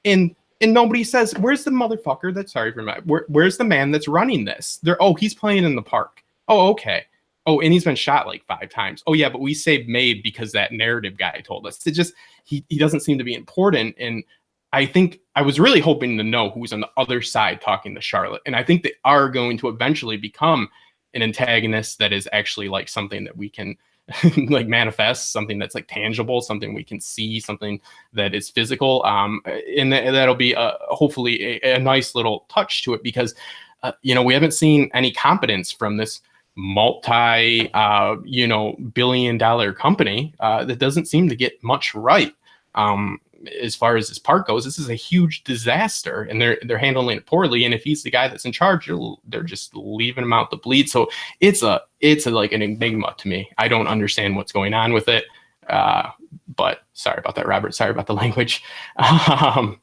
And nobody says, where's the motherfucker that's, sorry for my, where's the man that's running this? He's playing in the park. Oh, okay. Oh, and he's been shot like 5 times. Oh, yeah, but we saved Maeve because that narrative guy told us. It just, he doesn't seem to be important. And I think I was really hoping to know who's on the other side talking to Charlotte. And I think they are going to eventually become an antagonist that is actually like something that we can like manifest, something that's like tangible, something we can see, something that is physical. And that'll be hopefully a nice little touch to it, because we haven't seen any competence from this multi-billion-dollar company that doesn't seem to get much right. As far as this park goes, this is a huge disaster, and they're handling it poorly. And if he's the guy that's in charge, they're just leaving him out to bleed. So it's like an enigma to me. I don't understand what's going on with it. But sorry about that, Robert. Sorry about the language. My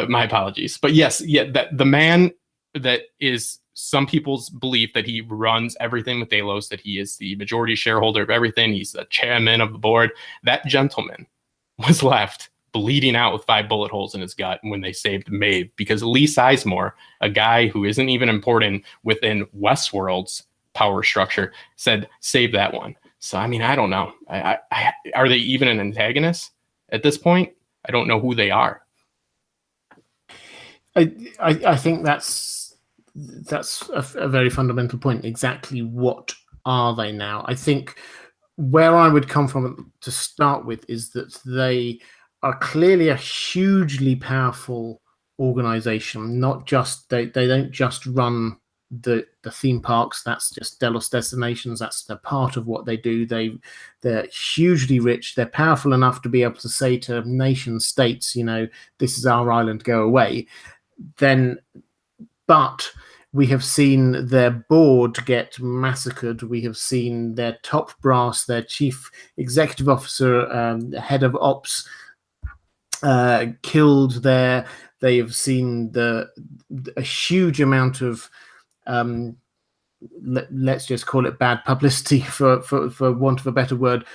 apologies. But yes, that the man that is some people's belief that he runs everything with Delos, that he is the majority shareholder of everything, he's the chairman of the board. That gentleman was left bleeding out with 5 bullet holes in his gut when they saved Maeve, because Lee Sizemore, a guy who isn't even important within Westworld's power structure, said, save that one. So, I mean, I don't know. Are they even an antagonist at this point? I don't know who they are. I think that's a very fundamental point. Exactly what are they now? I think where I would come from to start with is that they are clearly a hugely powerful organization. Not just they don't just run the theme parks. That's just Delos Destinations. That's the part of what they do. They're hugely rich. They're powerful enough to be able to say to nation states, this is our island, go away. but we have seen their board get massacred. We have seen their top brass, their chief executive officer, head of ops, killed there. They have seen a huge amount of let's just call it bad publicity for want of a better word,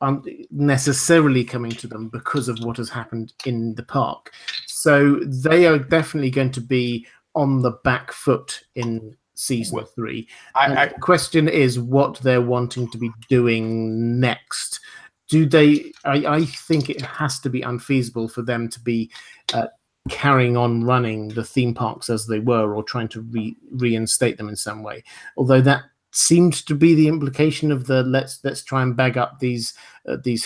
unnecessarily coming to them because of what has happened in the park. So they are definitely going to be on the back foot in season 3. The question is what they're wanting to be doing next. Do they? I think it has to be unfeasible for them to be carrying on running the theme parks as they were, or trying to reinstate them in some way. Although that seemed to be the implication of the let's try and bag up these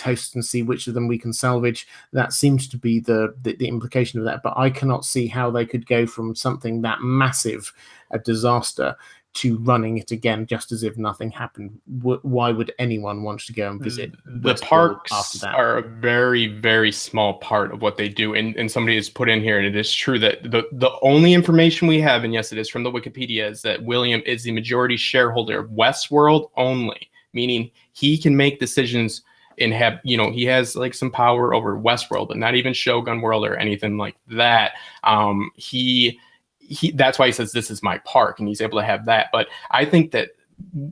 hosts and see which of them we can salvage. That seems to be the implication of that. But I cannot see how they could go from something that massive, a disaster, to running it again just as if nothing happened. Why would anyone want to go and visit the parks after that? Are a very, very small part of what they do, and somebody has put in here, and it is true that the only information we have, and yes, it is from the Wikipedia, is that William is the majority shareholder of Westworld only, meaning he can make decisions and have, he has like some power over Westworld, but not even Shogun World or anything like that. That's why he says this is my park, and he's able to have that. But I think that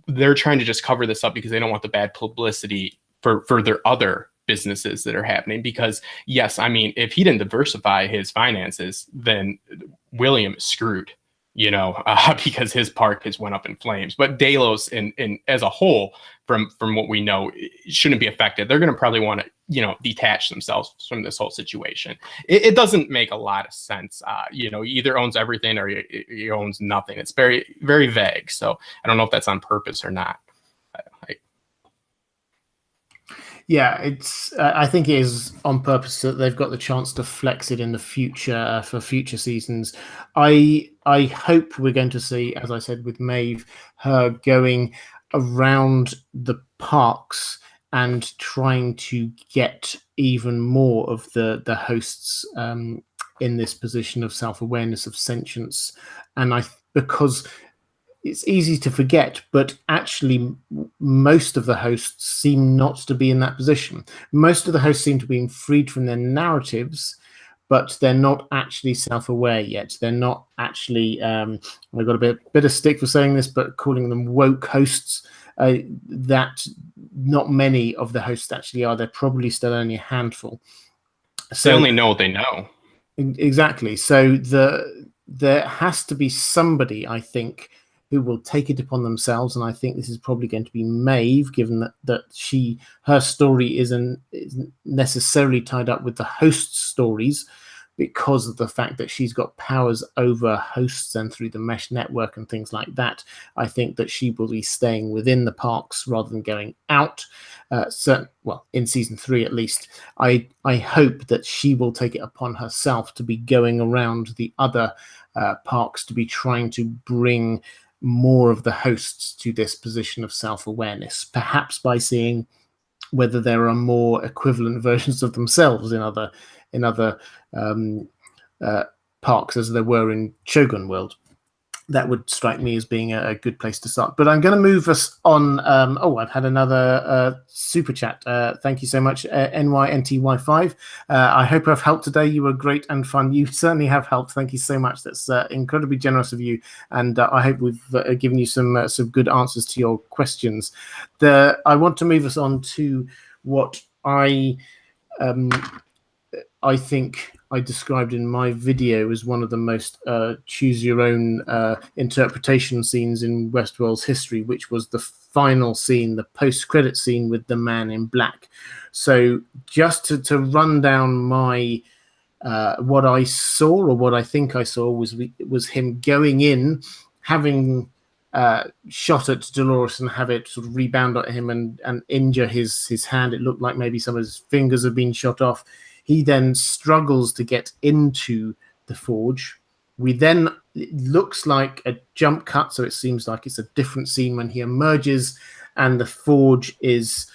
they're trying to just cover this up because they don't want the bad publicity for their other businesses that are happening. Because yes, I mean, if he didn't diversify his finances, then William is screwed, because his park has went up in flames. But Delos in as a whole, from what we know, shouldn't be affected. They're going to probably want to, detach themselves from this whole situation. It doesn't make a lot of sense. He either owns everything or he owns nothing. It's very, very vague. So I don't know if that's on purpose or not. Yeah, I think it is on purpose that they've got the chance to flex it in the future for future seasons. I hope we're going to see, as I said with Maeve, her going around the parks and trying to get even more of the hosts in this position of self-awareness, of sentience, and because it's easy to forget, but actually most of the hosts seem not to be in that position. Most of the hosts seem to be freed from their narratives, but they're not actually self-aware yet. They're not actually, I've got a bit of stick for saying this, but calling them woke hosts, that not many of the hosts actually are. They're probably still only a handful. So, they only know what they know. Exactly. So there has to be somebody, I think, who will take it upon themselves, and I think this is probably going to be Maeve, given that her story isn't necessarily tied up with the host's stories, because of the fact that she's got powers over hosts and through the mesh network and things like that. I think that she will be staying within the parks rather than going out. In season 3 at least. I hope that she will take it upon herself to be going around the other parks to be trying to bring more of the hosts to this position of self-awareness, perhaps by seeing whether there are more equivalent versions of themselves in other parks as there were in Shogun World. That would strike me as being a good place to start. But I'm going to move us on. I've had another super chat. Thank you so much, NYNTY5. I hope I've helped today. You were great and fun. You certainly have helped. Thank you so much. That's incredibly generous of you. And I hope we've given you some good answers to your questions. I want to move us on to what I think I described in my video as one of the most choose your own interpretation scenes in Westworld's history, which was the final scene, the post-credit scene with the man in black. So just to run down my what I saw, or what I think I saw, was him going in, having shot at Dolores and have it sort of rebound at him and injure his hand. It looked like maybe some of his fingers had been shot off. He then struggles to get into the forge. It looks like a jump cut, so it seems like it's a different scene when he emerges, and the forge is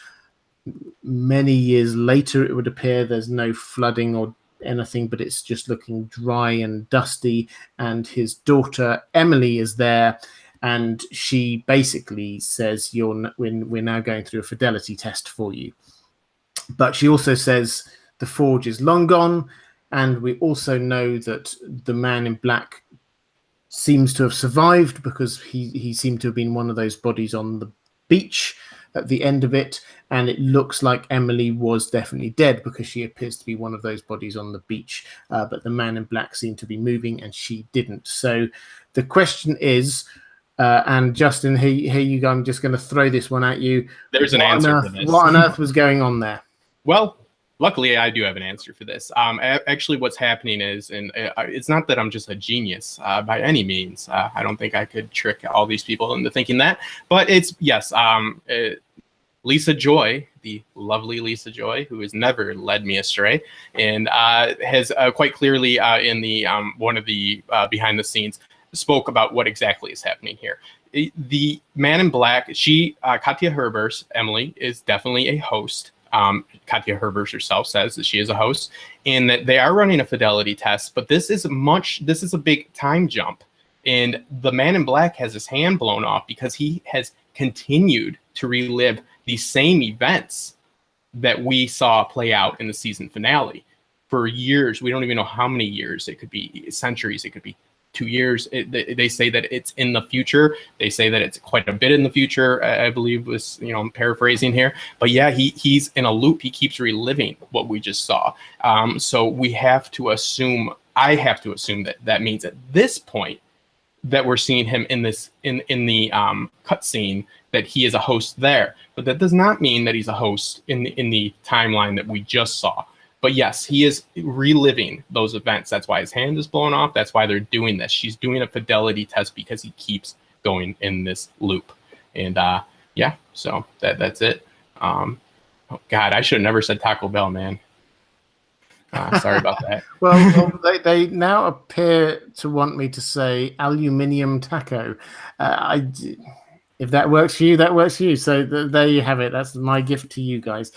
many years later, it would appear. There's no flooding or anything, but it's just looking dry and dusty. And his daughter Emily is there, and she basically says, we're now going through a fidelity test for you. But she also says the forge is long gone, and we also know that the man in black seems to have survived because he seemed to have been one of those bodies on the beach at the end of it, and it looks like Emily was definitely dead because she appears to be one of those bodies on the beach, but the man in black seemed to be moving and she didn't. So the question is, and Justin, here you go, I'm just going to throw this one at you. There's an answer for this. What on earth was going on there? Well, luckily, I do have an answer for this. Actually, what's happening is, and it's not that I'm just a genius by any means. I don't think I could trick all these people into thinking that. But it's, yes, Lisa Joy, the lovely Lisa Joy, who has never led me astray, and has quite clearly in the one of the behind the scenes spoke about what exactly is happening here. The man in black, Katja Herbers, Emily, is definitely a host. Katja Herbers herself says that she is a host, and that they are running a fidelity test, but this is a big time jump. And the man in black has his hand blown off because he has continued to relive the same events that we saw play out in the season finale for years. We don't even know how many years. It could be centuries. It could be 2 years. They say that it's in the future. They say that it's quite a bit in the future, I believe was, I'm paraphrasing here. But yeah, he's in a loop. He keeps reliving what we just saw. So we have to assume, I have to assume that means at this point that we're seeing him in the cutscene that he is a host there. But that does not mean that he's a host in the timeline that we just saw. But yes, he is reliving those events. That's why his hand is blown off. That's why they're doing this. She's doing a fidelity test because he keeps going in this loop. And yeah, so that's it. Oh God, I should have never said Taco Bell, man. Sorry about that. well, they now appear to want me to say aluminium taco. If that works for you, that works for you. So there you have it. That's my gift to you guys.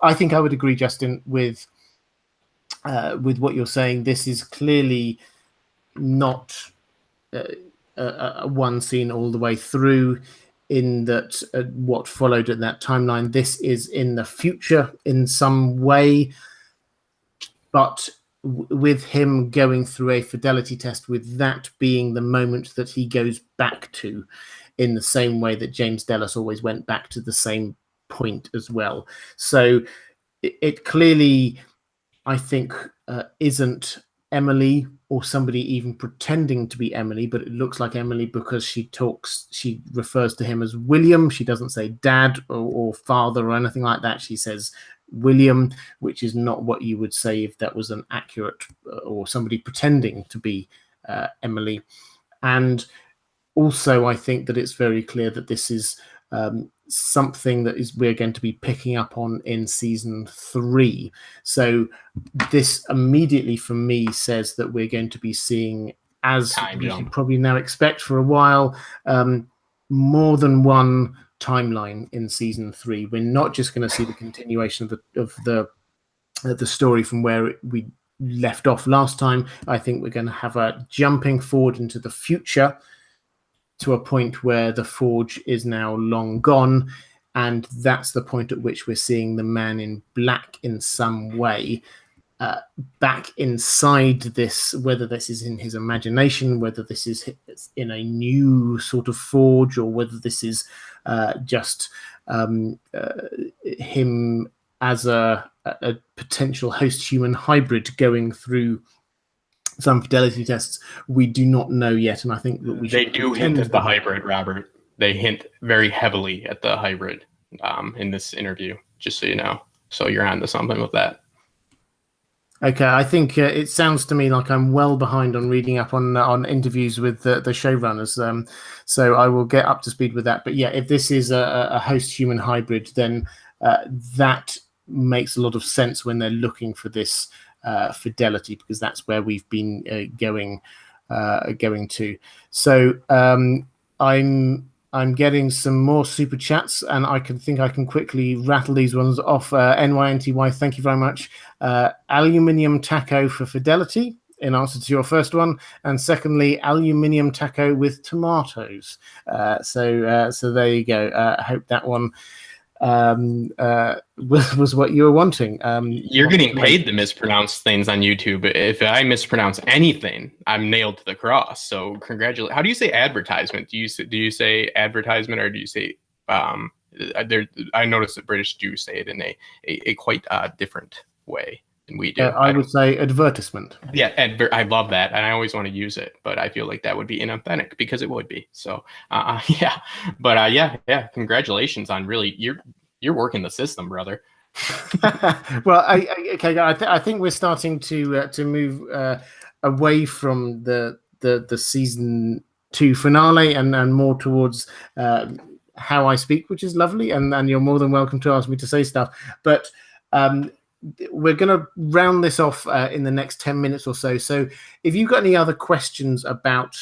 I think I would agree, Justin, with what you're saying. This is clearly not one scene all the way through, in that what followed in that timeline. This is in the future in some way, but with him going through a fidelity test, with that being the moment that he goes back to, in the same way that James Delos always went back to the same point as well. So it clearly, I think, isn't Emily or somebody even pretending to be Emily, but it looks like Emily because she refers to him as William. She doesn't say dad or father or anything like that. She says William, which is not what you would say if that was an accurate or somebody pretending to be Emily. And also, I think that it's very clear that this is something that we're going to be picking up on in season 3. So this immediately, for me, says that we're going to be seeing, as we can probably now expect for a while, more than one timeline in season 3. We're not just going to see the continuation of the story from where we left off last time. I think we're going to have a jumping forward into the future, to a point where the forge is now long gone, and that's the point at which we're seeing the man in black in some way back inside this, whether this is in his imagination, whether this is in a new sort of forge, or whether this is just him as a potential host-human hybrid going through some fidelity tests. We do not know yet, and I think that they do hint at the hybrid, Robert. They hint very heavily at the hybrid in this interview, just so you know. So you're onto something with that. Okay, I think it sounds to me like I'm well behind on reading up on interviews with the showrunners. So I will get up to speed with that. But yeah, if this is a host-human hybrid, then that makes a lot of sense when they're looking for this fidelity, because that's where we've been going to. So I'm I'm getting some more super chats, and I can quickly rattle these ones off. NYNTY, thank you very much. Aluminium taco for fidelity, in answer to your first one, and secondly, aluminium taco with tomatoes. So there you go. I hope that one was what you were wanting. You're getting paid to mispronounce things on YouTube. If I mispronounce anything, I'm nailed to the cross. So congratulations. How do you say advertisement? Do you say advertisement, or do you say I noticed that British do say it in a quite different way than we do. I would say advertisement. Yeah, I love that, and I always want to use it, but I feel like that would be inauthentic because it would be. So yeah, but yeah, congratulations on really you're working the system, brother. Well, I think we're starting to move away from the season 2 finale and more towards how I speak, which is lovely, and you're more than welcome to ask me to say stuff. But we're going to round this off in the next 10 minutes or so. So if you've got any other questions about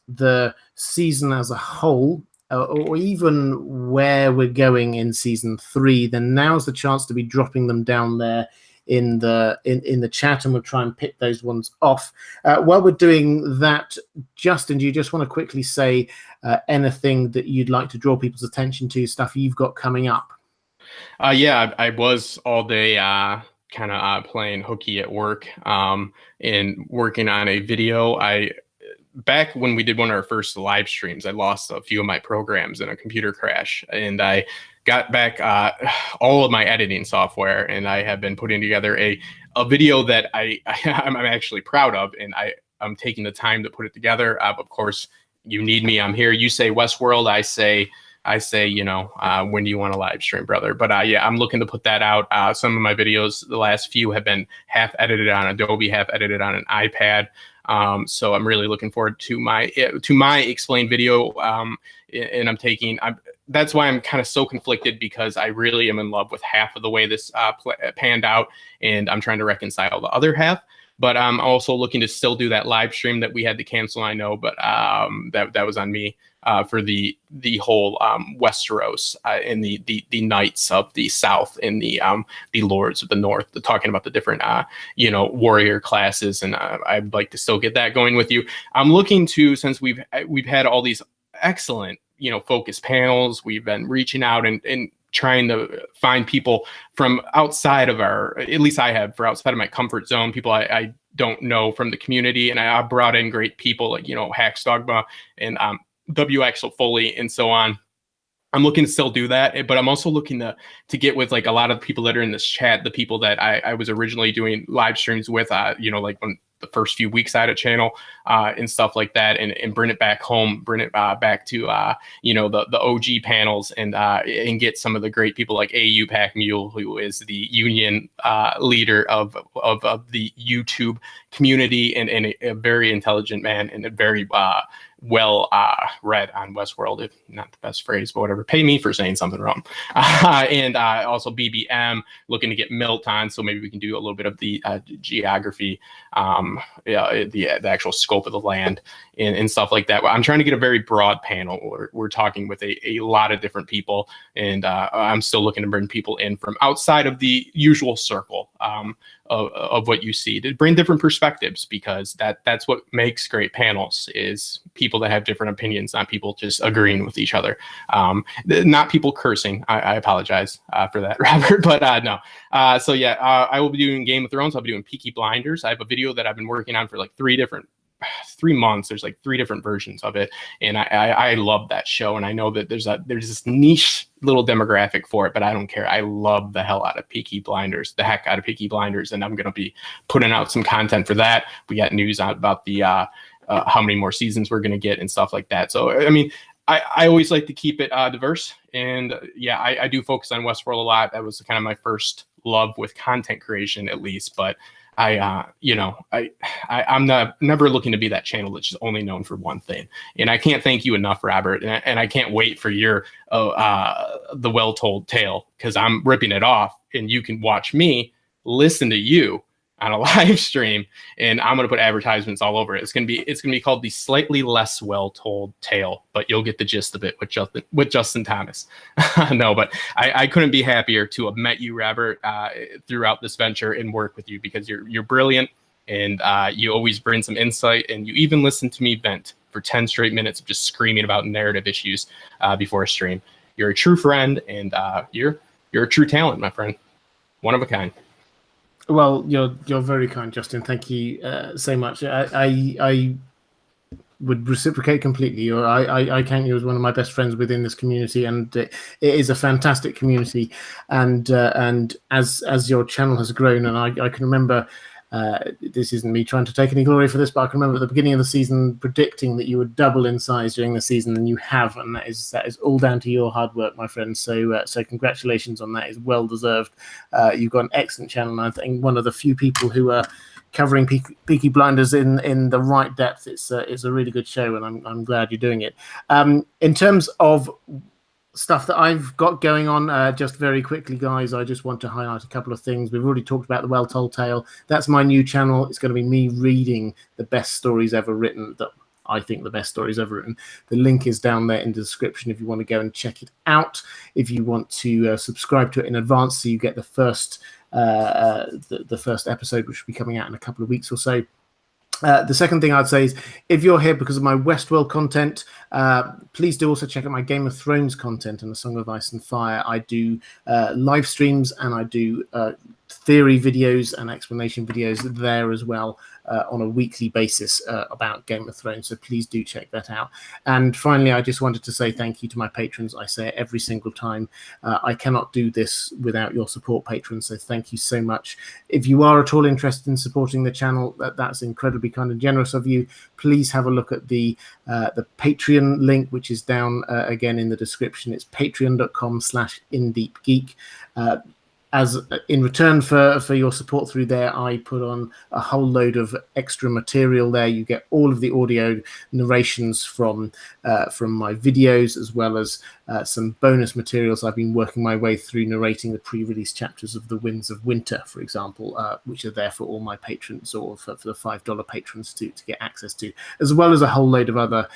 the season as a whole, or even where we're going in season 3, then now's the chance to be dropping them down there in the chat, and we'll try and pick those ones off. While we're doing that, Justin, do you just want to quickly say anything that you'd like to draw people's attention to, stuff you've got coming up? Yeah, I was all day kind of playing hooky at work and working on a video. Back when we did one of our first live streams, I lost a few of my programs in a computer crash, and I got back all of my editing software, and I have been putting together a video that I'm actually proud of, and I'm taking the time to put it together. Of course, you need me, I'm here. You say Westworld, I say, when do you want a live stream, brother? But yeah, I'm looking to put that out. Some of my videos, the last few, have been half edited on Adobe, half edited on an iPad. So I'm really looking forward to my explained video. And that's why I'm kind of so conflicted, because I really am in love with half of the way this panned out, and I'm trying to reconcile the other half. But I'm also looking to still do that live stream that we had to cancel, I know, but that was on me for the whole Westeros and the Knights of the South and the Lords of the North, talking about the different warrior classes, and I'd like to still get that going with you. I'm looking to, since we've had all these excellent focus panels, we've been reaching out and trying to find people from outside of at least I have, for outside of my comfort zone, people I don't know from the community. And I brought in great people like, Hax Dogma and WXL Foley and so on. I'm looking to still do that, but I'm also looking to get with like a lot of people that are in this chat, the people that I was originally doing live streams with, like when the first few weeks I had a channel and stuff like that, and bring it back home, bring it back to the OG panels, and get some of the great people like AU Pack Mule, who is the union leader of the YouTube community, and a very intelligent man, and a very well read on Westworld, if not the best phrase, but whatever. Pay me for saying something wrong. And also BBM, looking to get Milt on, so maybe we can do a little bit of the geography, the actual scope of the land and stuff like that. I'm trying to get a very broad panel. We're talking with a lot of different people, and I'm still looking to bring people in from outside of the usual circle of what you see, to bring different perspectives, because that's what makes great panels, is people that have different opinions, not people just agreeing with each other. Not people cursing. I apologize for that, Robert, but no. So yeah, I will be doing Game of Thrones. I'll be doing Peaky Blinders. I have a video that I've been working on for like 3 months. There's like 3 different versions of it, and I love that show, and I know that there's this niche little demographic for it, but I don't care. I love the heck out of Peaky Blinders, and I'm gonna be putting out some content for that. We got news out about the how many more seasons we're gonna get and stuff like that. So I mean, I always like to keep it diverse, and yeah, I do focus on Westworld a lot. That was kind of my first love with content creation, at least, but I'm never looking to be that channel that's just only known for one thing. And I can't thank you enough, Robert. And I can't wait for your the well-told tale, because I'm ripping it off, and you can watch me listen to you on a live stream, and I'm gonna put advertisements all over it. It's gonna be called The Slightly Less Well Told Tale, but you'll get the gist of it with Justin Thomas. No, but I couldn't be happier to have met you, Robert, throughout this venture and work with you, because you're brilliant, and you always bring some insight, and you even listen to me vent for 10 straight minutes of just screaming about narrative issues before a stream. You're a true friend, and you're a true talent, my friend. One of a kind. Well, you're very kind, Justin. Thank you so much. I would reciprocate completely. I count you as one of my best friends within this community, and it is a fantastic community. And as your channel has grown, and I can remember. This isn't me trying to take any glory for this, but I can remember at the beginning of the season predicting that you would double in size during the season, and you have, and that is all down to your hard work, my friend. So congratulations on that. It's well deserved. You've got an excellent channel, and I think one of the few people who are covering Peaky Blinders in the right depth. It's a really good show, and I'm glad you're doing it. In terms of stuff that I've got going on, just very quickly, guys, I just want to highlight a couple of things. We've already talked about the Well Told Tale. That's my new channel. It's going to be me reading the best stories ever written, that I think the best stories ever written. The link is down there in the description if you want to go and check it out. If you want to subscribe to it in advance, so you get the first episode, which will be coming out in a couple of weeks or so. The second thing I'd say is, if you're here because of my Westworld content, please do also check out my Game of Thrones content and A Song of Ice and Fire. I do live streams, and I do theory videos and explanation videos there as well on a weekly basis about Game of Thrones. So please do check that out. And finally, I just wanted to say thank you to my patrons. I say it every single time. I cannot do this without your support, patrons. So thank you so much. If you are at all interested in supporting the channel, that's incredibly kind and generous of you. Please have a look at the Patreon link, which is down again in the description. It's patreon.com/InDeepGeek. As in return for your support through there, I put on a whole load of extra material there. You get all of the audio narrations from my videos, as well as some bonus materials. I've been working my way through narrating the pre-release chapters of The Winds of Winter, for example, which are there for all my patrons, or for the $5 patrons to get access to, as well as a whole load of other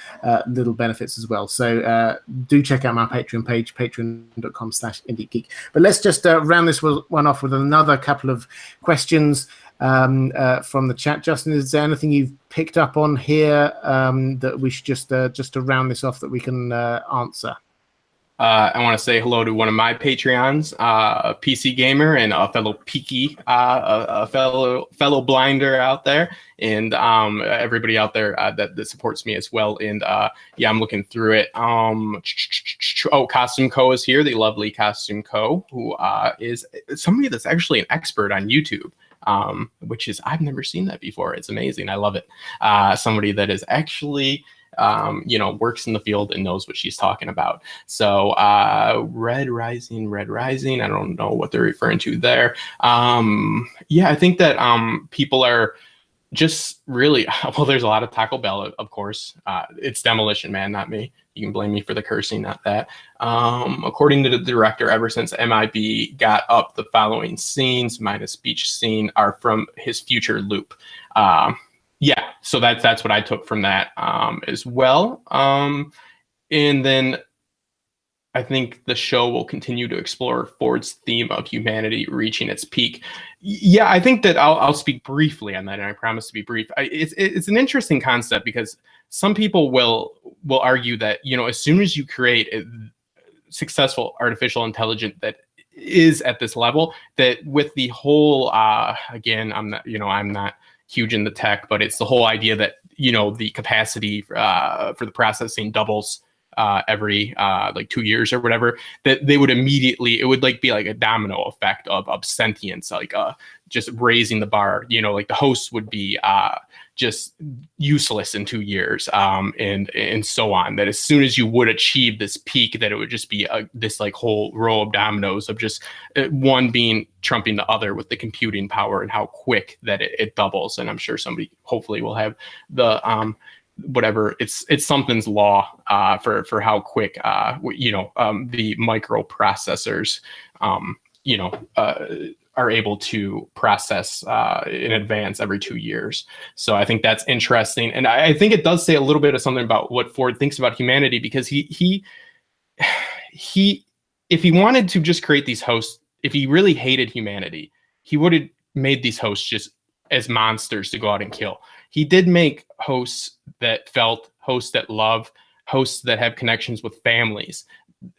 little benefits as well. So do check out my Patreon page, patreon.com/InDeepGeek. But let's just round this one off with another couple of questions from the chat. Justin, is there anything you've picked up on here that we should just to round this off that we can answer? I want to say hello to one of my Patreons, a PC gamer and a fellow Peaky, a fellow blinder out there, and everybody out there that supports me as well. And yeah, I'm looking through it. Costume Co is here, the lovely Costume Co, who is somebody that's actually an expert on YouTube. Which is, I've never seen that before. It's amazing. I love it. Somebody that is actually works in the field and knows what she's talking about. So Red Rising, I don't know what they're referring to there. Yeah, I think that people are just really, well, there's a lot of Taco Bell, of course. It's Demolition Man, not me. You can blame me for the cursing, not that. According to the director, ever since MIB got up, the following scenes, minus beach scene, are from his future loop. Yeah, so that's what I took from that as well. And then I think the show will continue to explore Ford's theme of humanity reaching its peak. Yeah, I think that I'll speak briefly on that, and I promise to be brief. It's an interesting concept, because some people will argue that, as soon as you create a successful artificial intelligence that is at this level, that with the whole again, I'm not huge in the tech, but it's the whole idea that the capacity for the processing doubles every like 2 years or whatever, that they would immediately, it would be like a domino effect of sentience, like just raising the bar, like the hosts would be just useless in 2 years, and so on. That as soon as you would achieve this peak, that it would just be this like whole row of dominoes of just one being trumping the other with the computing power and how quick that it doubles. And I'm sure somebody hopefully will have the whatever, it's something's law for how quick the microprocessors are able to process in advance every 2 years. So I think that's interesting. And I think it does say a little bit of something about what Ford thinks about humanity, because he if he wanted to just create these hosts, if he really hated humanity, he would have made these hosts just as monsters to go out and kill. He did make hosts that felt, hosts that love, hosts that have connections with families,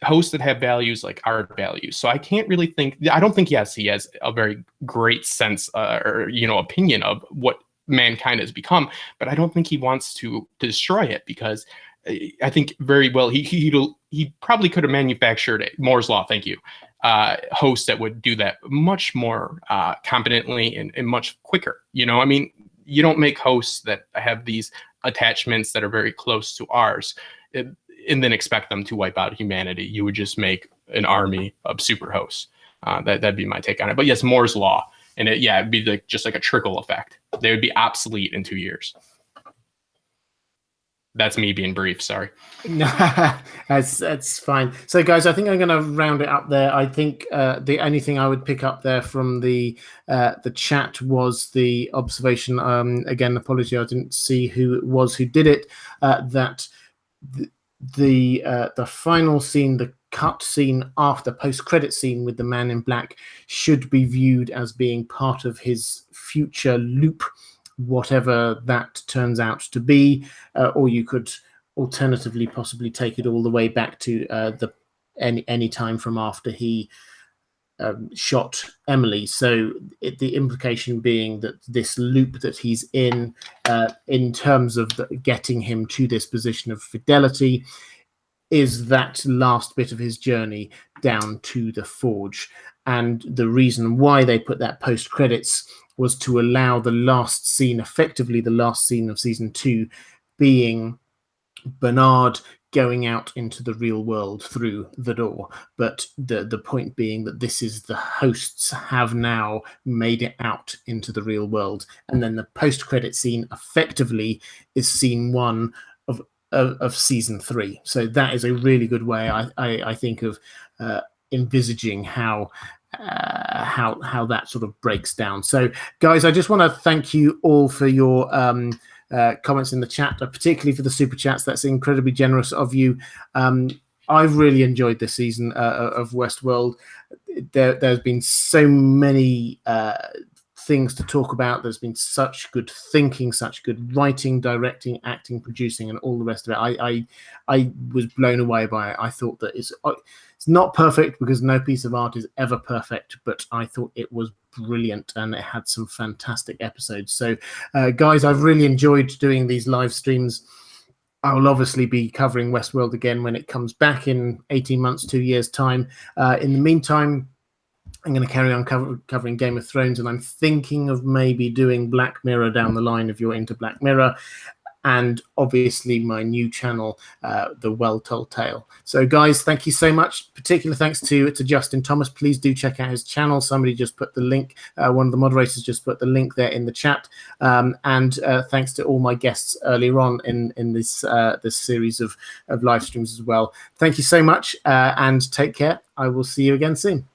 hosts that have values like our values. So I don't think he has a very great sense or opinion of what mankind has become, but I don't think he wants to destroy it, because I think very well he probably could have manufactured Moore's Law, thank you, hosts that would do that much more competently and much quicker. I mean, you don't make hosts that have these attachments that are very close to ours and then expect them to wipe out humanity. You would just make an army of super hosts. That'd be my take on it. But yes, Moore's Law, and it'd be just like a trickle effect. They would be obsolete in 2 years. That's me being brief. Sorry. No, that's fine. So, guys, I think I'm going to round it up there. I think the only thing I would pick up there from the chat was the observation. Again, apology, I didn't see who it was who did it. That the final scene, the cut scene after post-credit scene with the Man in Black, should be viewed as being part of his future loop, whatever that turns out to be, or you could alternatively possibly take it all the way back to any time from after he shot Emily. So the implication being that this loop that he's in terms of getting him to this position of fidelity, is that last bit of his journey down to the forge. And the reason why they put that post-credits was to allow the last scene, effectively the last scene of season 2, being Bernard going out into the real world through the door. But the point being that this is the hosts have now made it out into the real world. And then the post-credit scene effectively is scene 1 of season 3. So that is a really good way, I think, of envisaging how that sort of breaks down. So, guys, I just want to thank you all for your comments in the chat, particularly for the super chats. That's incredibly generous of you. I've really enjoyed this season of Westworld. There's been so many things to talk about. There's been such good thinking, such good writing, directing, acting, producing, and all the rest of it. I was blown away by it. I thought that it's not perfect, because no piece of art is ever perfect, but I thought it was brilliant, and it had some fantastic episodes. So, guys, I've really enjoyed doing these live streams. I will obviously be covering Westworld again when it comes back in 18 months, 2 years' time. In the meantime, I'm going to carry on covering Game of Thrones, and I'm thinking of maybe doing Black Mirror down the line if you're into Black Mirror. And obviously my new channel, The Well Told Tale. So, guys, thank you so much. Particular thanks to Justin Thomas. Please do check out his channel. Somebody just put the link. One of the moderators just put the link there in the chat. And thanks to all my guests earlier on in this series of live streams as well. Thank you so much, and take care. I will see you again soon.